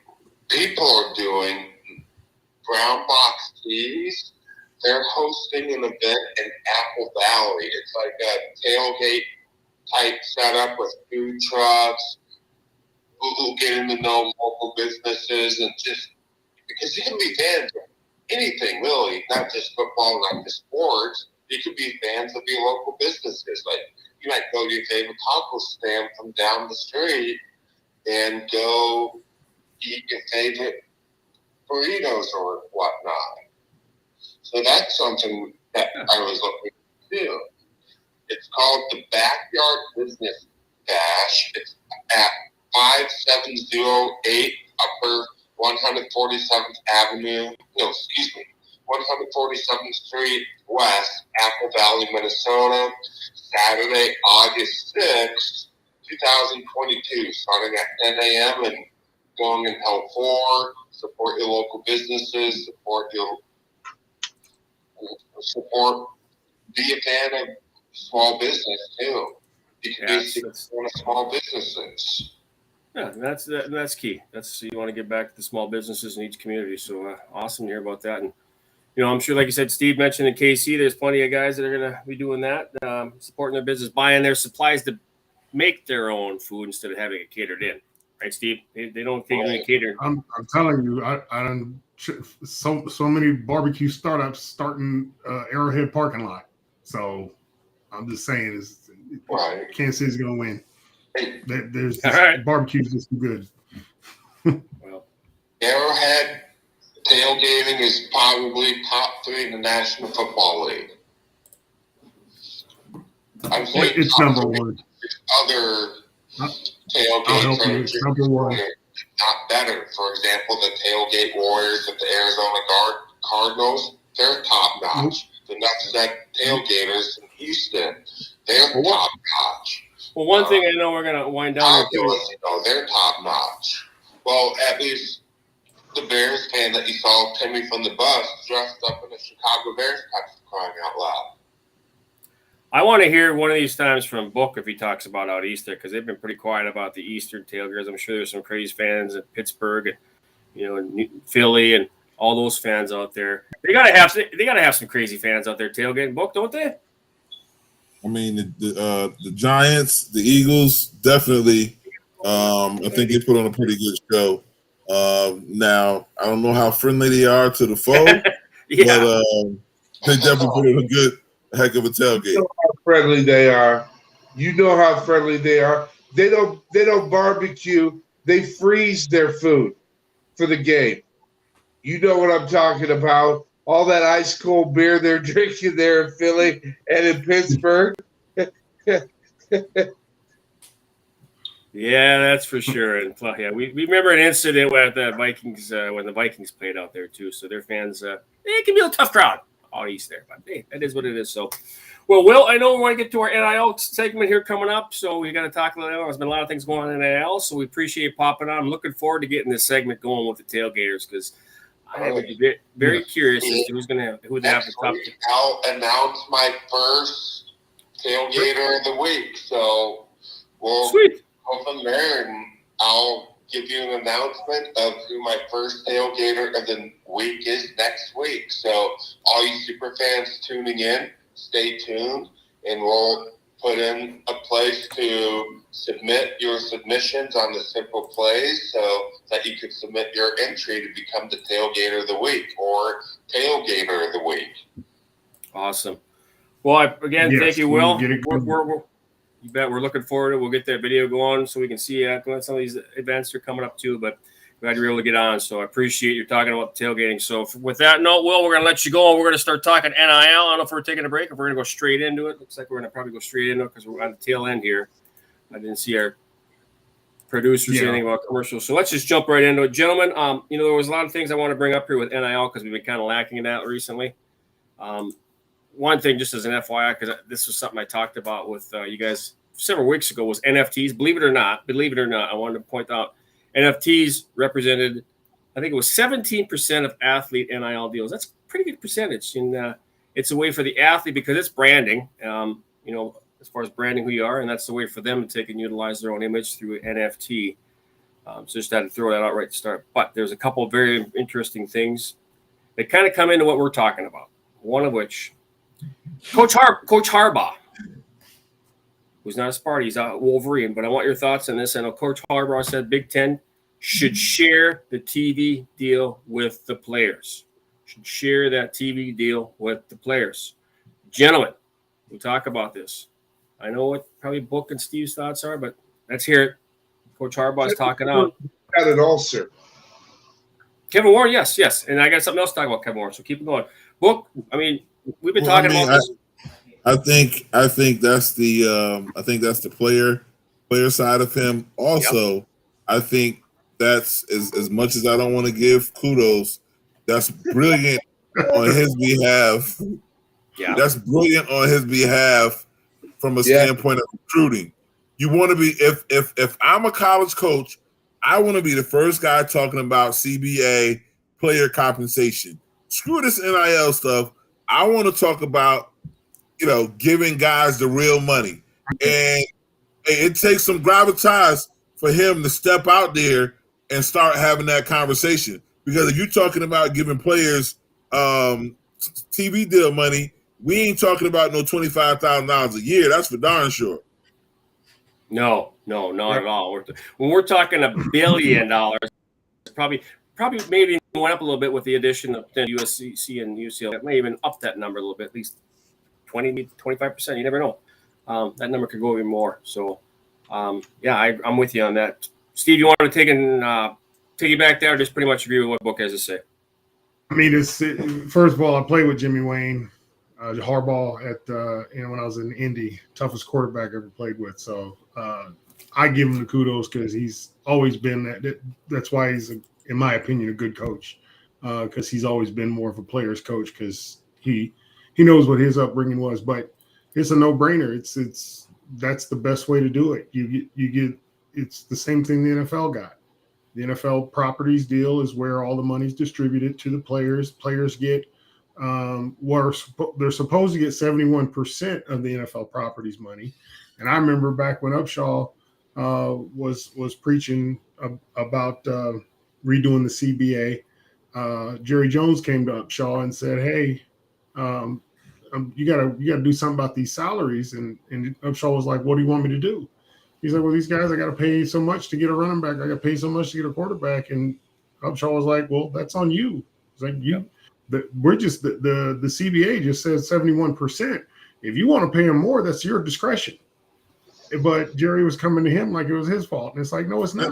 H: people are doing, Brown Box Tees. They're hosting an event in Apple Valley. It's like a tailgate type setup with food trucks. We'll get into know local businesses, and just because you can be fans of anything really, not just football, not just sports. You could be fans of your local businesses. Like you might go to your favorite taco stand from down the street and go eat your favorite burritos or whatnot. So that's something that I was looking to do. It's called the Backyard Business Bash. It's at 5708 Upper 147th Avenue. No, excuse me. 147th Street West, Apple Valley, Minnesota. Saturday, August 6th, 2022, starting at 10 a.m. and going until 4. Support your local businesses. Be a fan of small business too. You can be one of small businesses.
B: Yeah, that's key. You want to get back to the small businesses in each community. So awesome to hear about that. And I'm sure, like you said, Steve mentioned in KC, there's plenty of guys that are going to be doing that, supporting their business, buying their supplies to make their own food instead of having it catered in. right, Steve? They don't think you're catering.
D: I'm telling you, I done so many barbecue startups starting Arrowhead parking lot. So I'm just saying,
H: Right.
D: Kansas City's gonna win. There's
B: All right.
D: barbecue's just good.
B: Well,
H: Arrowhead tailgating is probably top 3 in the National Football League. I'm saying
D: It's number one.
H: Other
D: I'll
H: tailgates
D: help you.
H: are
D: It's number one.
H: not better. For example, the tailgate Warriors of the Arizona Cardinals, they're top notch. The Nutsack tailgaters in Houston, they're top notch.
B: well, one thing I know we're gonna wind down here too.
H: They're top notch. Well, at least the Bears fan that you saw, Timmy from the bus, dressed up in a Chicago Bears hat, for crying out loud.
B: I want to hear one of these times from Book if he talks about out east there, because they've been pretty quiet about the Eastern tailgaters. I'm sure there's some crazy fans in Pittsburgh and and Philly and all those fans out there. They gotta have some crazy fans out there tailgating, Book, don't they?
A: I mean, the Giants, the Eagles, definitely. I think they put on a pretty good show. Now, I don't know how friendly they are to the foe,
B: Yeah.
A: but they definitely put on a heck of a tailgate.
C: You know how friendly they are. You know how friendly they are. They don't barbecue. They freeze their food for the game. You know what I'm talking about. All that ice cold beer they're drinking there in Philly and in Pittsburgh.
B: Yeah, that's for sure. And yeah, we remember an incident with the Vikings when the Vikings played out there too. So their fans, it can be a tough crowd out east there, but hey, that is what it is. So, well, Will, I know we want to get to our NIL segment here coming up, so we got to talk a little. There's been a lot of things going on in NIL, so we appreciate you popping on. I'm looking forward to getting this segment going with the tailgaters because I would be very curious as to who they have to talk to.
H: I'll announce my first tailgater of the week, so we'll
B: Sweet.
H: go from there, and I'll give you an announcement of who my first tailgater of the week is next week. So all you super fans tuning in, stay tuned, and we'll put in a place to submit your submissions on the simple Playz so that you can submit your entry to become the tailgater of the week or tailgater of the week.
B: Awesome. Well, again,
D: Yes,
B: thank you, Will.
D: get it going.
B: You bet we're looking forward to it. We'll get that video going so we can see some of these events are coming up too, but glad you're able to get on. So I appreciate you talking about tailgating. So with that note, Will, we're going to let you go. We're going to start talking NIL. I don't know if we're taking a break or if we're going to go straight into it. Looks like we're going to probably go straight into it because we're on the tail end here. I didn't see our producers say anything about commercials. So let's just jump right into it. Gentlemen, there was a lot of things I want to bring up here with NIL because we've been kind of lacking in that recently. One thing, just as an FYI, because this was something I talked about with you guys several weeks ago, was NFTs. Believe it or not, I wanted to point out NFTs represented, I think it was 17% of athlete NIL deals. That's a pretty good percentage. And it's a way for the athlete because it's branding, as far as branding who you are, and that's the way for them to take and utilize their own image through NFT. So just had to throw that out right to start. But there's a couple of very interesting things that kind of come into what we're talking about. One of which, Coach Harbaugh, who's not a Sparty, he's a Wolverine, but I want your thoughts on this. I know Coach Harbaugh said Big Ten should share the TV deal with the players. Should share that TV deal with the players. Gentlemen, we'll talk about this. I know what probably Book and Steve's thoughts are, but let's hear it. Coach Harbaugh's talking out.
C: Got it all, sir.
B: Kevin Warren, yes. And I got something else to talk about Kevin Warren, so keep it going. Book, I mean, we've been talking about this.
A: I think that's the player side of him. Also, I think that's as much as I don't want to give kudos, that's brilliant on his behalf.
B: Yeah.
A: That's brilliant on his behalf from a standpoint of recruiting. You want to be if I'm a college coach, I want to be the first guy talking about CBA player compensation. Screw this NIL stuff. I want to talk about giving guys the real money. And it takes some gravitas for him to step out there and start having that conversation. Because if you're talking about giving players TV deal money, we ain't talking about no $25,000 a year. That's for darn sure.
B: No, not at all. When we're talking $1 billion, probably maybe went up a little bit with the addition of USC and UCLA. It may even up that number a little bit, at least 20-25%. You never know. That number could go even more. So, I'm with you on that. Steve, you want to take you back there? Or just pretty much agree with what Book has to say.
D: I mean, first of all, I played with Jimmy Wayne, Harbaugh when I was in Indy, toughest quarterback I ever played with. So I give him the kudos because he's always been that. That's why he's, in my opinion, a good coach, because he's always been more of a player's coach because he knows what his upbringing was. But it's a no-brainer. That's the best way to do it. You get it's the same thing the NFL got. The NFL properties deal is where all the money's distributed to the players. Players get they're supposed to get 71% of the NFL properties money. And I remember back when Upshaw was preaching about redoing the CBA. Jerry Jones came to Upshaw and said, "Hey, you gotta do something about these salaries." And Upshaw was like, "What do you want me to do?" He's like, "Well, these guys, I got to pay so much to get a running back. I got to pay so much to get a quarterback." And Upshaw was like, "Well, that's on you." It's like we're just the CBA just says 71%. If you want to pay him more, that's your discretion. But Jerry was coming to him like it was his fault, and it's like, no, it's not.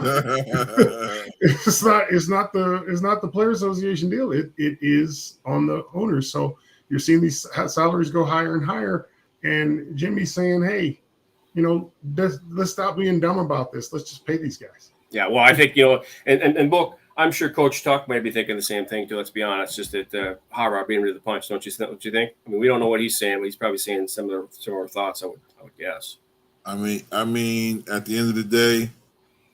D: It's not the Player Association deal. It is on the owners. So you're seeing these salaries go higher and higher, and Jimmy's saying, "Hey, let's stop being dumb about this. Let's just pay these guys."
B: Yeah, well, I think, and Book, I'm sure Coach Tuck might be thinking the same thing too. Let's be honest, just that Harbaugh being rid of the punch. Don't you think? I mean, we don't know what he's saying, but he's probably saying similar thoughts. I would guess.
A: I mean, at the end of the day,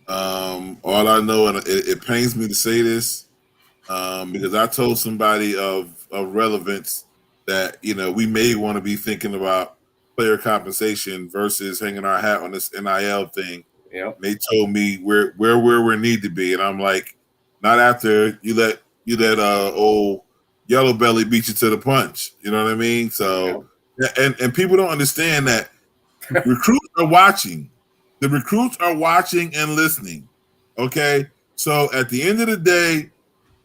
A: all I know, and it pains me to say this, because I told somebody of relevance that we may want to be thinking about player compensation versus hanging our hat on this NIL thing.
B: Yeah.
A: They told me where we need to be, and I'm like, not after you let old Yellow Belly beat you to the punch. You know what I mean? So, and people don't understand that recruits are watching. The recruits are watching and listening. Okay, so at the end of the day,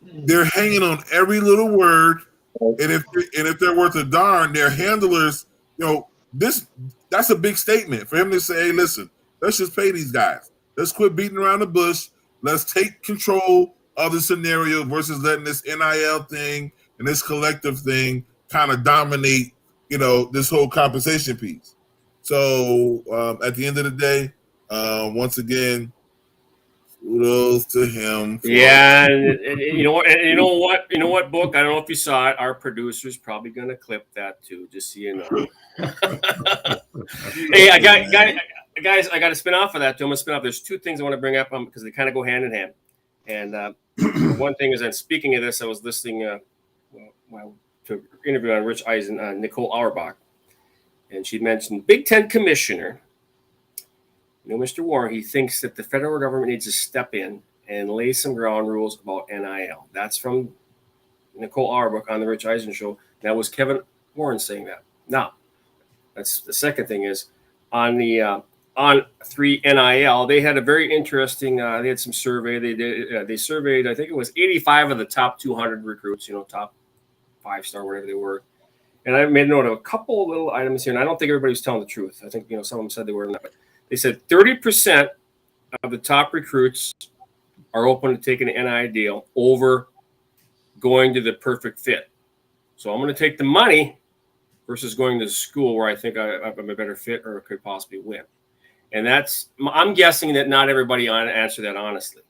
A: they're hanging on every little word, and if they're worth a darn, their handlers, that's a big statement for him to say, "Hey, listen, let's just pay these guys. Let's quit beating around the bush. Let's take control of the scenario versus letting this NIL thing and this collective thing kind of dominate, this whole compensation piece." So at the end of the day, once again, kudos to him.
B: Yeah, and you know what, Book? I don't know if you saw it. Our producer's probably going to clip that too, just so you know. Hey, guys, I got to spin off of that. I'm going to spin off. There's two things I want to bring up because they kind of go hand in hand. And one thing is, and speaking of this, I was listening to an interview on Rich Eisen, Nicole Auerbach, and she mentioned Big Ten commissioner. Mr. Warren, he thinks that the federal government needs to step in and lay some ground rules about NIL. That's from Nicole Auerbach on the Rich Eisen show. That was Kevin Warren saying that. Now, that's the second thing is on the on 3 NIL, they had a very interesting. They had some survey. They surveyed, I think it was 85 of the top 200 recruits. Top 5-star, whatever they were. And I made a note of a couple little items here, and I don't think everybody was telling the truth. I think some of them said they were not, but they said 30% of the top recruits are open to taking an NIL deal over going to the perfect fit. So I'm going to take the money versus going to school where I think I'm a better fit or could possibly win. And I'm guessing that not everybody answered that honestly.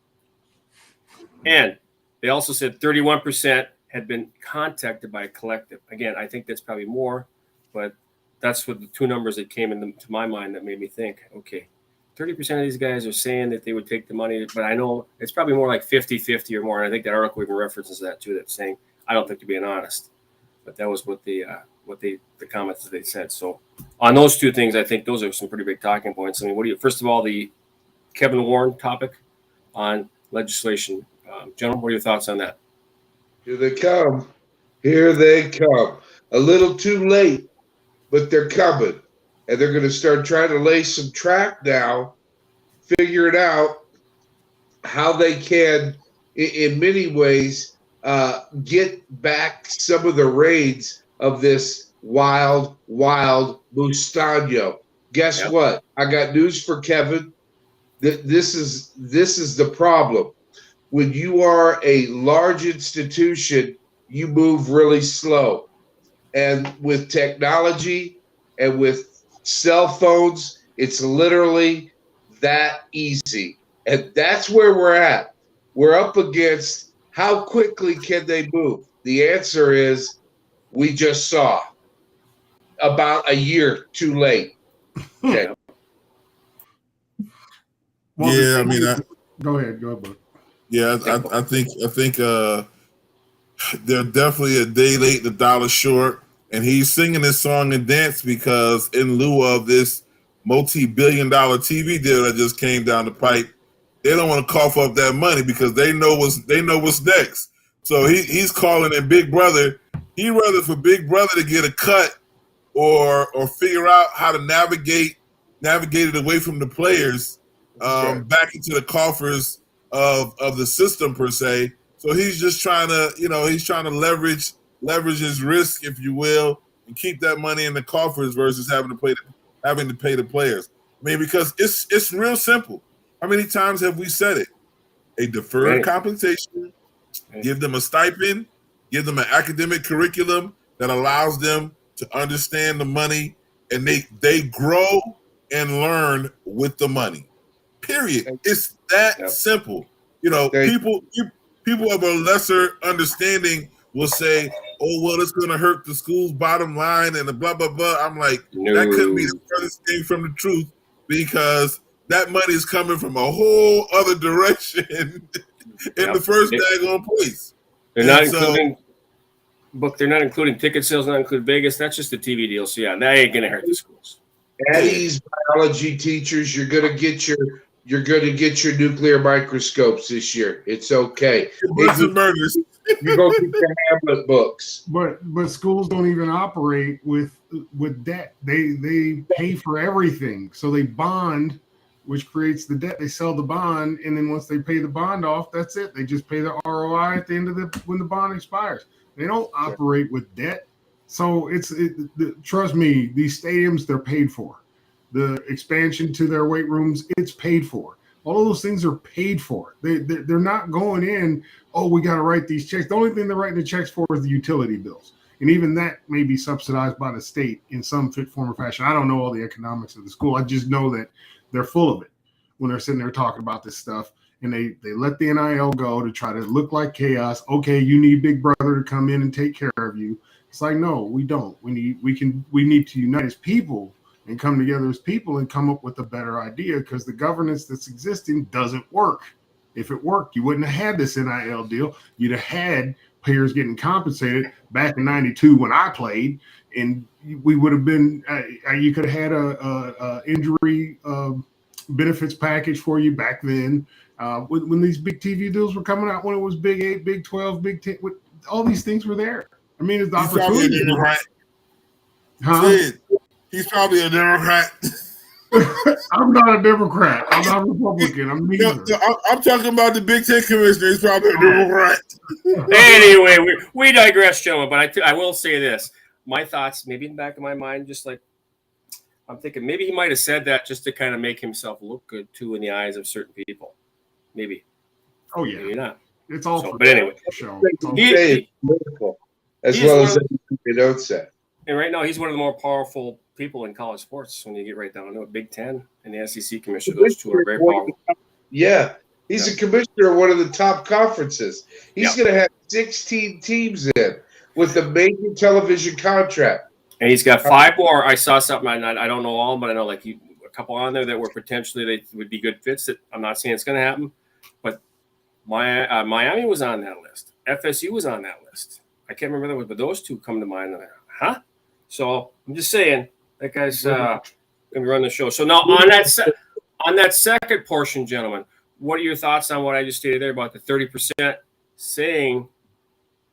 B: And they also said 31% had been contacted by a collective. Again, I think that's probably more, but that's what the two numbers that came into my mind that made me think, okay, 30% of these guys are saying that they would take the money, but I know it's probably more like 50-50 or more. And I think that article even references that too, that's saying, I don't think you're being honest. But that was what the comments that they said. So on those two things, I think those are some pretty big talking points. I mean, first of all, the Kevin Warren topic on legislation. Gentlemen, what are your thoughts on that?
C: Here they come. Here they come. A little too late, but they're coming. And they're going to start trying to lay some track now figured out how they can, in many ways, get back some of the reins of this wild Mustano. Guess what? I got news for Kevin. This is the problem. When you are a large institution, you move really slow. And with technology and with cell phones, it's literally that easy. And that's where we're at. We're up against how quickly can they move? The answer is we just saw about a year too late. Okay.
D: Well,
A: Yeah, I mean,
D: go ahead, bud.
A: yeah, I think they're definitely a day late, the dollar short, and he's singing this song and dance because in lieu of this multi-billion-dollar TV deal that just came down the pipe, they don't want to cough up that money because they know what's next. So he's calling in Big Brother. He'd rather for Big Brother to get a cut or figure out how to navigate it away from the players back into the coffers of the system per se. So he's just trying to leverage his risk, if you will, and keep that money in the coffers versus having to pay the players. I mean, because it's real simple. How many times have we said it? A deferred compensation, give them a stipend, give them an academic curriculum that allows them to understand the money, and they grow and learn with the money. Period. It's that simple. You know, people of a lesser understanding will say, "Oh, well, it's going to hurt the school's bottom line," and the blah blah blah. I'm like, that couldn't be the furthest thing from the truth because that money is coming from a whole other direction in the first daggone place.
B: They're not including book. They're not including ticket sales. Not including Vegas. That's just the TV deal. So yeah, that ain't gonna hurt the schools.
C: Eddie's biology teachers, you're gonna get your nuclear microscopes this year. It's okay.
A: You're gonna get
C: the Hamlet books.
D: But schools don't even operate with debt. They pay for everything. So they bond, which creates the debt. They sell the bond, and then once they pay the bond off, that's it. They just pay the ROI at the end of when the bond expires. They don't operate with debt. So trust me, these stadiums, they're paid for. The expansion to their weight rooms, it's paid for. All of those things are paid for. They're not going in, oh, we got to write these checks. The only thing they're writing the checks for is the utility bills. And even that may be subsidized by the state in some form or fashion. I don't know all the economics of the school. I just know that they're full of it when they're sitting there talking about this stuff. And they let the NIL go to try to look like chaos. Okay, you need Big Brother to come in and take care of you. It's like, no, we don't. We need to unite as people and come together as people and come up with a better idea because the governance that's existing doesn't work. If it worked, you wouldn't have had this NIL deal. You'd have had players getting compensated back in '92 when I played, and we would have been. You could have had a injury benefits package for you back then. When these big TV deals were coming out, when it was Big 8, Big 12, Big 10, all these things were there. I mean, it's the opportunity.
A: He's probably a Democrat.
D: I'm not a Democrat. I'm not a Republican. I'm neither.
A: I'm talking about the Big Ten commissioner. He's probably a Democrat.
B: Anyway, we digress, gentlemen. But I will say this: my thoughts, maybe in the back of my mind, just like I'm thinking, maybe he might have said that just to kind of make himself look good too in the eyes of certain people. Maybe.
D: Oh yeah.
B: Maybe not.
D: It's all.
B: But anyway,
C: as well as they don't say.
B: And right now, he's one of the more powerful people in college sports when you get right down to it. Big Ten and the SEC commissioner; those two are very powerful.
C: Yeah, he's a commissioner of one of the top conferences. He's going to have 16 teams in with a major television contract.
B: And he's got 5 more. I saw something. I don't know all, but I know like a couple on there that were potentially they would be good fits. That I'm not saying it's going to happen, but Miami was on that list. FSU was on that list. I can't remember that, but those two come to mind. Huh? So I'm just saying that guy's going to run the show. So now on that second portion, gentlemen, what are your thoughts on what I just stated there about the 30% saying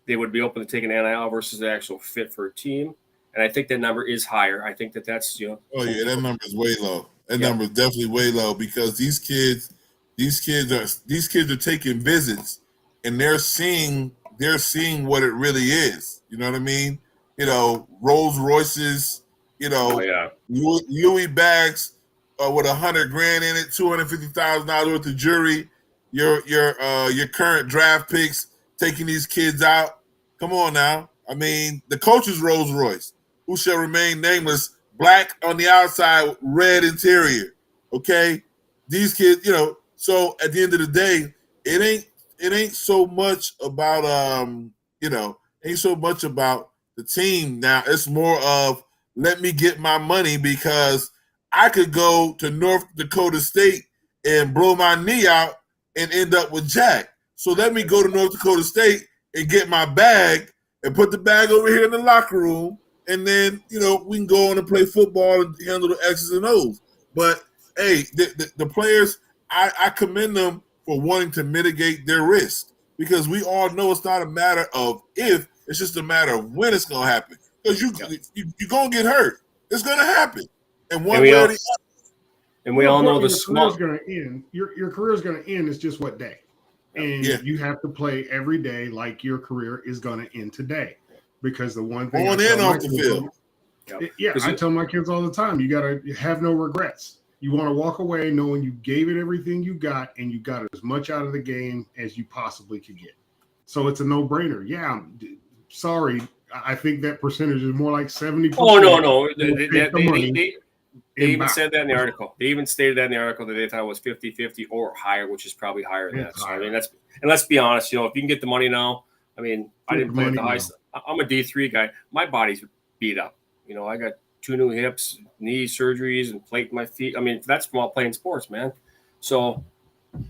B: they would be open to taking NIL versus the actual fit for a team? And I think that number is higher. I think that's
A: Oh yeah, that number is way low. That number is definitely way low because these kids are taking visits and they're seeing what it really is. You know what I mean? You know, Rolls Royces, you know, Louis bags with $100,000 in it, $250,000 worth of jewelry. Your current draft picks taking these kids out. Come on now. I mean, the coach's Rolls Royce, who shall remain nameless, black on the outside, red interior. Okay, these kids, you know. So at the end of the day, it ain't so much about ain't so much about the team now. It's more of let me get my money because I could go to North Dakota State and blow my knee out and end up with Jack. So let me go to North Dakota State and get my bag and put the bag over here in the locker room, and then, you know, we can go on and play football and handle the X's and O's. But, hey, the players, I commend them for wanting to mitigate their risk because we all know it's not a matter of if, it's just a matter of when it's going to happen. Because you're going to get hurt. It's going to happen. And one way or the other.
B: And we all know the small.
D: Your career is going to end. It's just what day. And you have to play every day like your career is going to end today. Because the one thing
A: on and off the field.
D: I tell my kids all the time, you got to have no regrets. You want to walk away knowing you gave it everything you got and you got as much out of the game as you possibly could get. So it's a no-brainer. Yeah, I'm sorry. I think that percentage is more like 70%.
B: Oh, no. They even said that in the article. They even stated that in the article that they thought it was 50-50 or higher, which is probably higher than that. So, I mean, let's be honest, you know, if you can get the money now, I mean, I didn't play at the high school. I'm a D3 guy. My body's beat up. You know, I got 2 new hips, knee surgeries, and plate in my feet. I mean, that's from all playing sports, man. So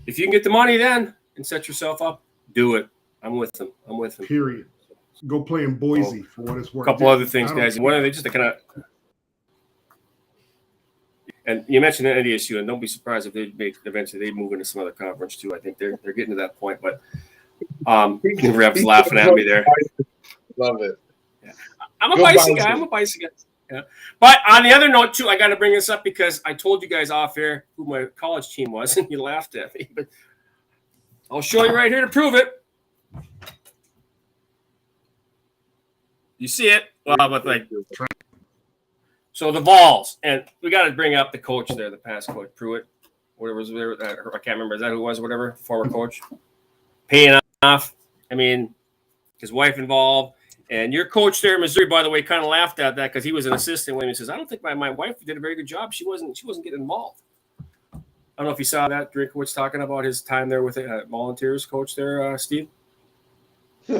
B: if you can get the money then and set yourself up, do it. I'm with them.
D: Period. Go play in Boise for what it's worth.
B: A couple other things, guys. One of they just kind of. And you mentioned the NDSU, and don't be surprised if eventually they move into some other conference too. I think they're getting to that point, but Rev's laughing at me there.
C: Love it.
B: Yeah. I'm a Bison guy. Yeah. But on the other note too, I got to bring this up because I told you guys off air who my college team was, and you laughed at me. But I'll show you right here to prove it. You see it? Well, but like. So the Vols, and we got to bring up the coach there, the past coach, Pruitt, whatever was there. I can't remember. Is that who it was? Whatever, former coach. Paying off. I mean, his wife involved. And your coach there in Missouri, by the way, kind of laughed at that because he was an assistant when he says, I don't think my wife did a very good job. She wasn't getting involved. I don't know if you saw that. Drinkowitz talking about his time there with volunteers coach there, Steve.
D: He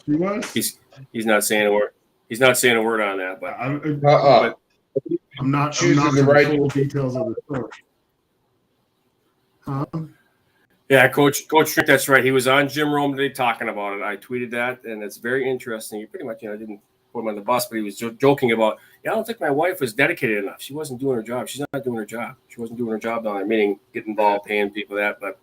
D: was?
B: He's not saying a word. He's not saying a word on that, but
D: I'm not choosing the right details of the story.
B: Yeah, Coach Trick, that's right. He was on Jim Rome today talking about it. I tweeted that, and it's very interesting. He pretty much, didn't put him on the bus, but he was joking about, I don't think my wife was dedicated enough. She wasn't doing her job. She's not doing her job. She wasn't doing her job down there, meaning getting involved, paying people that. But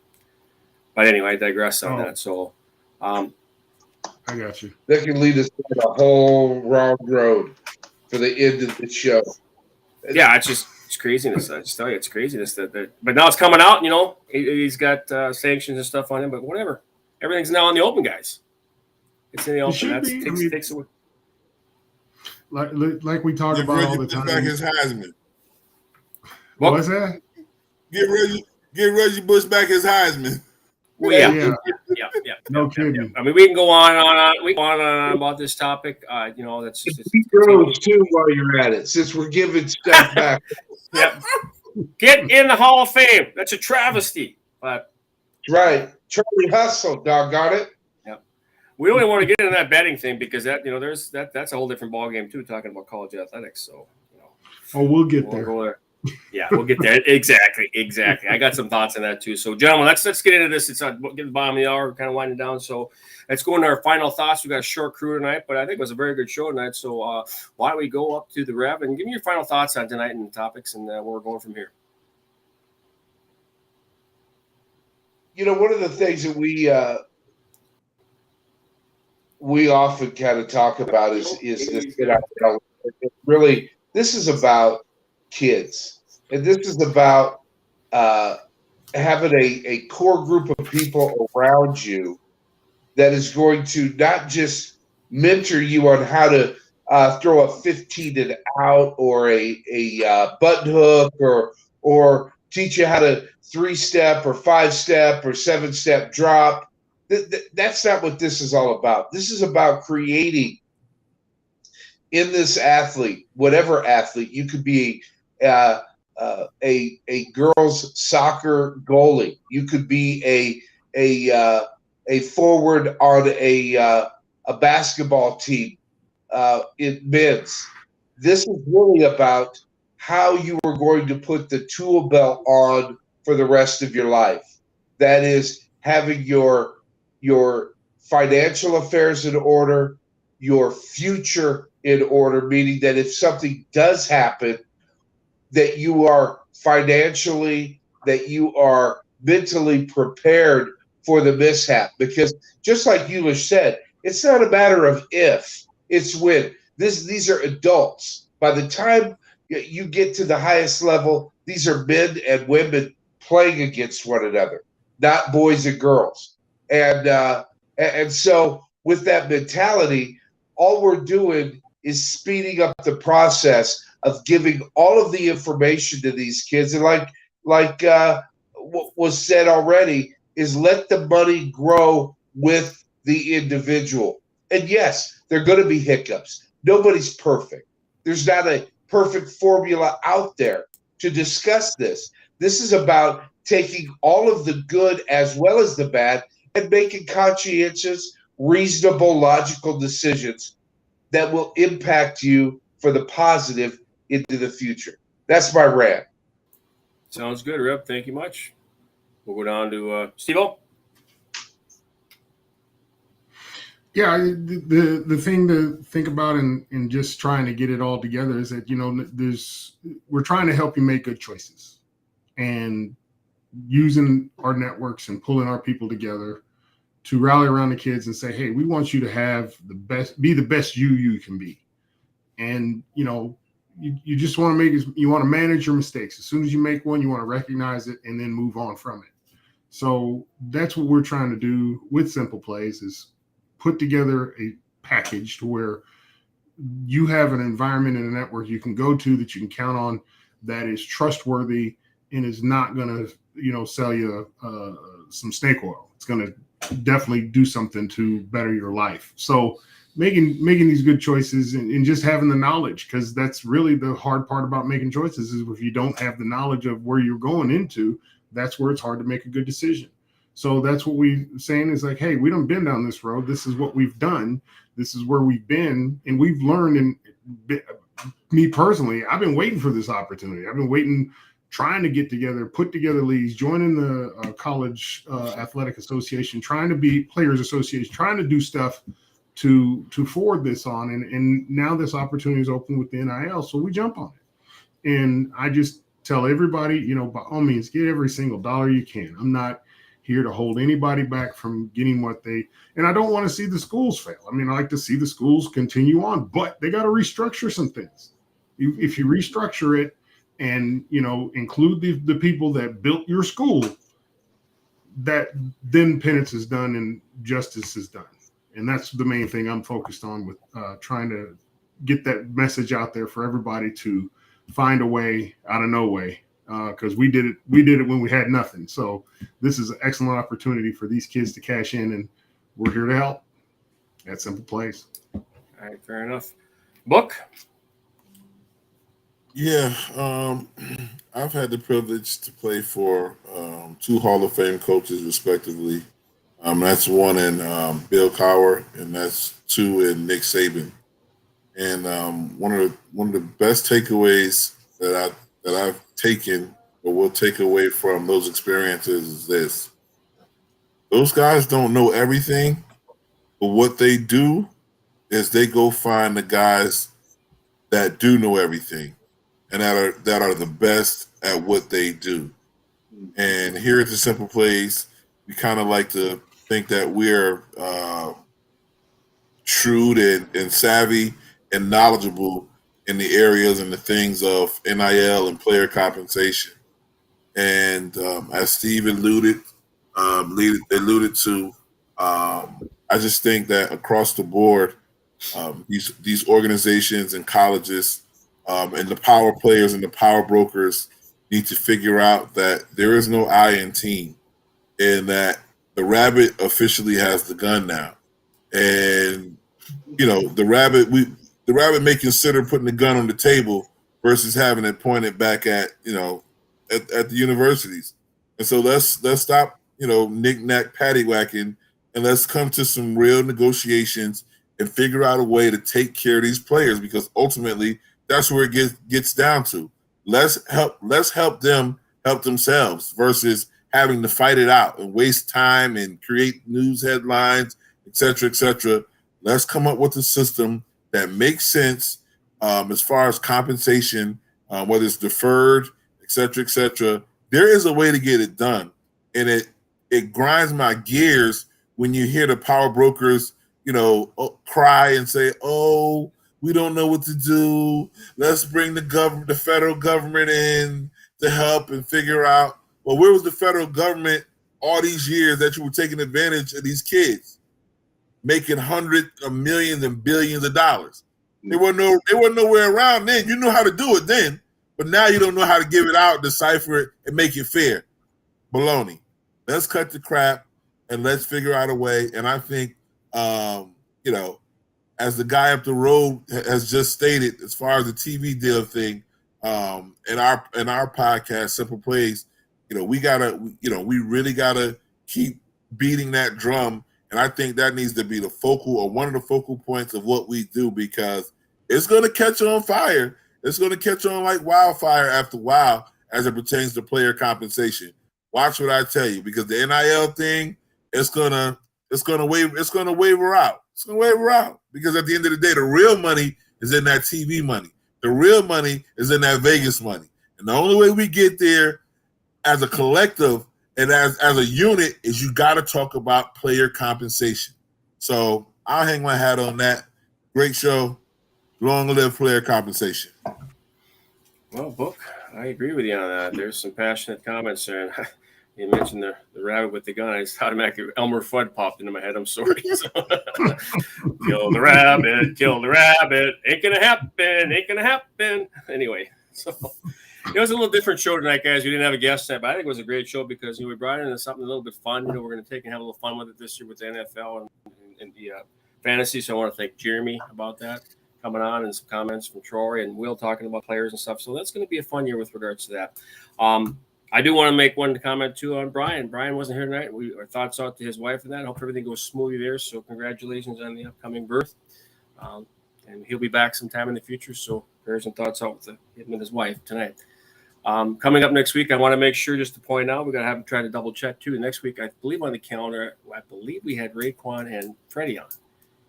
B: anyway, I digress on that. So,
D: I got you.
C: That can lead us down a whole wrong road for the end of the show.
B: Yeah, it's craziness. I just tell you, it's craziness that but now it's coming out. He's got sanctions and stuff on him, but whatever. Everything's now in the open, guys. It's in the open. That takes away.
D: Like we talk about all the time.
A: Back his Heisman.
D: What was that?
A: Get Reggie Bush back his Heisman.
B: Well, yeah.
D: No kidding.
B: I mean, we can go on and on. We can go on and on about this topic. That's just
C: Rose too while you're at it, since we're giving stuff back.
B: Yep. Get in the Hall of Fame. That's a travesty. But
C: right, Charlie Hustle, doggone it.
B: Yep. We don't even want to get into that betting thing because that's a whole different ballgame too. Talking about college athletics, so
D: we'll get there.
B: Yeah, we'll get there. Exactly. I got some thoughts on that too. So, gentlemen, let's get into this. It's getting the bottom of the hour, kind of winding down. So, let's go into our final thoughts. We got a short crew tonight, but I think it was a very good show tonight. So, why don't we go up to the Rev and give me your final thoughts on tonight and the topics and where we're going from here.
C: One of the things that we often kind of talk about is this. Really, this is about kids and this is about having a core group of people around you that is going to not just mentor you on how to throw a 15 and out or a button hook or teach you how to 3-step or 5-step or 7-step drop. That's not what this is all about. This is about creating in this athlete, whatever athlete. You could be a girls soccer goalie. You could be a forward on a basketball team in men's. This is really about how you are going to put the tool belt on for the rest of your life. That is having your financial affairs in order, your future in order, meaning that if something does happen, that you are financially, that you are mentally prepared for the mishap. Because just like Eulish said, it's not a matter of if, it's when. These are adults. By the time you get to the highest level, these are men and women playing against one another, not boys and girls. And so with that mentality, all we're doing is speeding up the process of giving all of the information to these kids. And like what was said already, is let the money grow with the individual. And yes, there are going to be hiccups. Nobody's perfect. There's not a perfect formula out there to discuss this. This is about taking all of the good as well as the bad and making conscientious, reasonable, logical decisions that will impact you for the positive into the future. That's my rant.
B: Sounds good, Rip. Thank you much. We'll go down to Steve-O.
D: Yeah, the thing to think about in just trying to get it all together is that, we're trying to help you make good choices, and using our networks and pulling our people together to rally around the kids and say, hey, we want you to have be the best you can be. And, you just want to manage your mistakes. As soon as you make one, you want to recognize it and then move on from it. So that's what we're trying to do with Simple Playz, is put together a package to where you have an environment and a network you can go to that you can count on, that is trustworthy and is not going to, sell you some snake oil. It's going to definitely do something to better your life. So making these good choices and just having the knowledge, because that's really the hard part about making choices, is if you don't have the knowledge of where you're going into, that's where it's hard to make a good decision. So that's what we're saying is like, hey, we done been down this road. This is what we've done. This is where we've been. And we've learned, and me personally, I've been waiting for this opportunity. I've been trying to get together, put together leagues, joining the college athletic association, trying to be players association, trying to do stuff to forward this on. And now this opportunity is open with the NIL. So we jump on it. And I just tell everybody, by all means, get every single dollar you can. I'm not here to hold anybody back from getting and I don't want to see the schools fail. I mean, I like to see the schools continue on, but they got to restructure some things. If you restructure it and, include the people that built your school, that then penance is done and justice is done. And that's the main thing I'm focused on with trying to get that message out there for everybody to find a way out of no way. Because we did it when we had nothing. So this is an excellent opportunity for these kids to cash in, and we're here to help. At Simple Playz.
B: All right, fair enough. Book.
A: Yeah, I've had the privilege to play for 2 Hall of Fame coaches, respectively. That's one in Bill Cowher, and that's 2 in Nick Saban. And one of the best takeaways that I've taken or will take away from those experiences is this: those guys don't know everything, but what they do is they go find the guys that do know everything and that are the best at what they do. And here at the Simple Playz, we kind of like to think that we're shrewd and savvy and knowledgeable in the areas and the things of NIL and player compensation. And as Steve alluded to, I just think that across the board, these organizations and colleges and the power players and the power brokers need to figure out that there is no I in team, and that the rabbit officially has the gun now. And the rabbit may consider putting the gun on the table versus having it pointed back at at the universities. And so let's stop knick-knack paddywhacking, and let's come to some real negotiations and figure out a way to take care of these players, because ultimately that's where it gets down to. Let's help them help themselves versus having to fight it out and waste time and create news headlines, et cetera, et cetera. Let's come up with a system that makes sense as far as compensation, whether it's deferred, et cetera, et cetera. There is a way to get it done. And it grinds my gears when you hear the power brokers, cry and say, "Oh, we don't know what to do. Let's bring the federal government in to help and figure out." Well, where was the federal government all these years that you were taking advantage of these kids, making hundreds of millions and billions of dollars? They weren't nowhere around then. You knew how to do it then, but now you don't know how to give it out, decipher it, and make it fair. Baloney. Let's cut the crap and let's figure out a way. And I think, as the guy up the road has just stated, as far as the TV deal thing, in our podcast, Simple Playz, we really gotta keep beating that drum. And I think that needs to be the focal, or one of the focal points of what we do, because it's going to catch on fire. It's going to catch on like wildfire after a while as it pertains to player compensation. Watch what I tell you, because the NIL thing, it's gonna waver out. It's gonna waver out, because at the end of the day, the real money is in that TV money. The real money is in that Vegas money. And the only way we get there as a collective and as a unit is you got to talk about player compensation. So I'll hang my hat on that. Great show. Long live player compensation.
B: Well, Book, I agree with you on that. There's some passionate comments there. And you mentioned the rabbit with the gun. I just automatically Elmer Fudd popped into my head. I'm sorry. So, kill the rabbit. Kill the rabbit. Ain't gonna happen. Ain't gonna happen. Anyway, so it was a little different show tonight, guys. We didn't have a guest tonight, but I think it was a great show because we brought in something a little bit fun. We're going to take and have a little fun with it this year with the NFL and the fantasy. So I want to thank Jeremy about that coming on, and some comments from Troy and Will talking about players and stuff. So that's going to be a fun year with regards to that. I do want to make one comment too on Brian. Brian wasn't here tonight. Our thoughts out to his wife and that. I hope everything goes smoothly there. So congratulations on the upcoming birth. And he'll be back sometime in the future. So prayers and thoughts out to him and his wife tonight. Coming up next week, I want to make sure just to point out, we got to have him try to double check too. Next week, I believe on the calendar, we had Raekwon and Freddie on.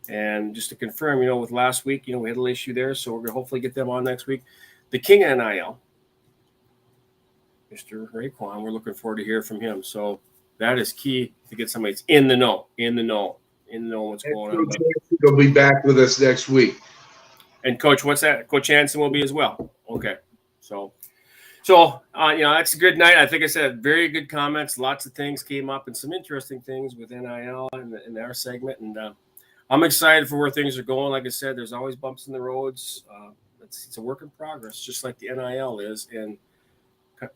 B: And just to confirm, with last week, we had a little issue there. So we're going to hopefully get them on next week. The King of NIL, Mr. Raekwon, we're looking forward to hear from him. So that is key to get somebody that's in the know what's going on.
C: He'll be back with us next week.
B: And Coach, what's that? Coach Hansen will be as well. Okay. So that's a good night. I think I said very good comments. Lots of things came up and some interesting things with NIL in our segment. And I'm excited for where things are going. Like I said, there's always bumps in the roads. It's a work in progress, just like the NIL is. And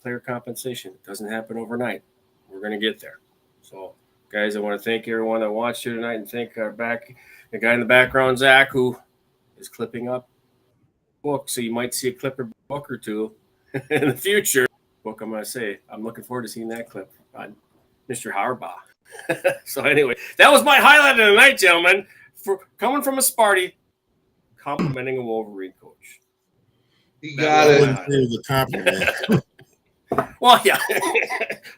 B: player compensation, it doesn't happen overnight. We're going to get there. So, guys, I want to thank everyone that watched here tonight, and thank the guy in the background, Zach, who is clipping up books. So you might see a clipper book or two in the future. Book, I'm going to say, I'm looking forward to seeing that clip on Mr. Harbaugh. So anyway, that was my highlight of the night, gentlemen. For coming from a Sparty, complimenting a Wolverine coach.
C: You got it.
A: It was a compliment.
B: Well, yeah.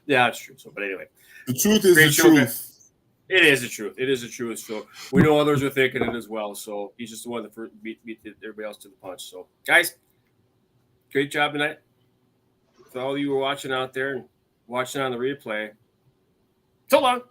B: Yeah, it's true. So, but anybody,
A: the truth is the truth.
B: It is the truth. It is the truth. So we know others are thinking it as well. So he's just the one that beat everybody else to the punch. So, guys, great job tonight. For all of you who are watching out there and watching on the replay, so long.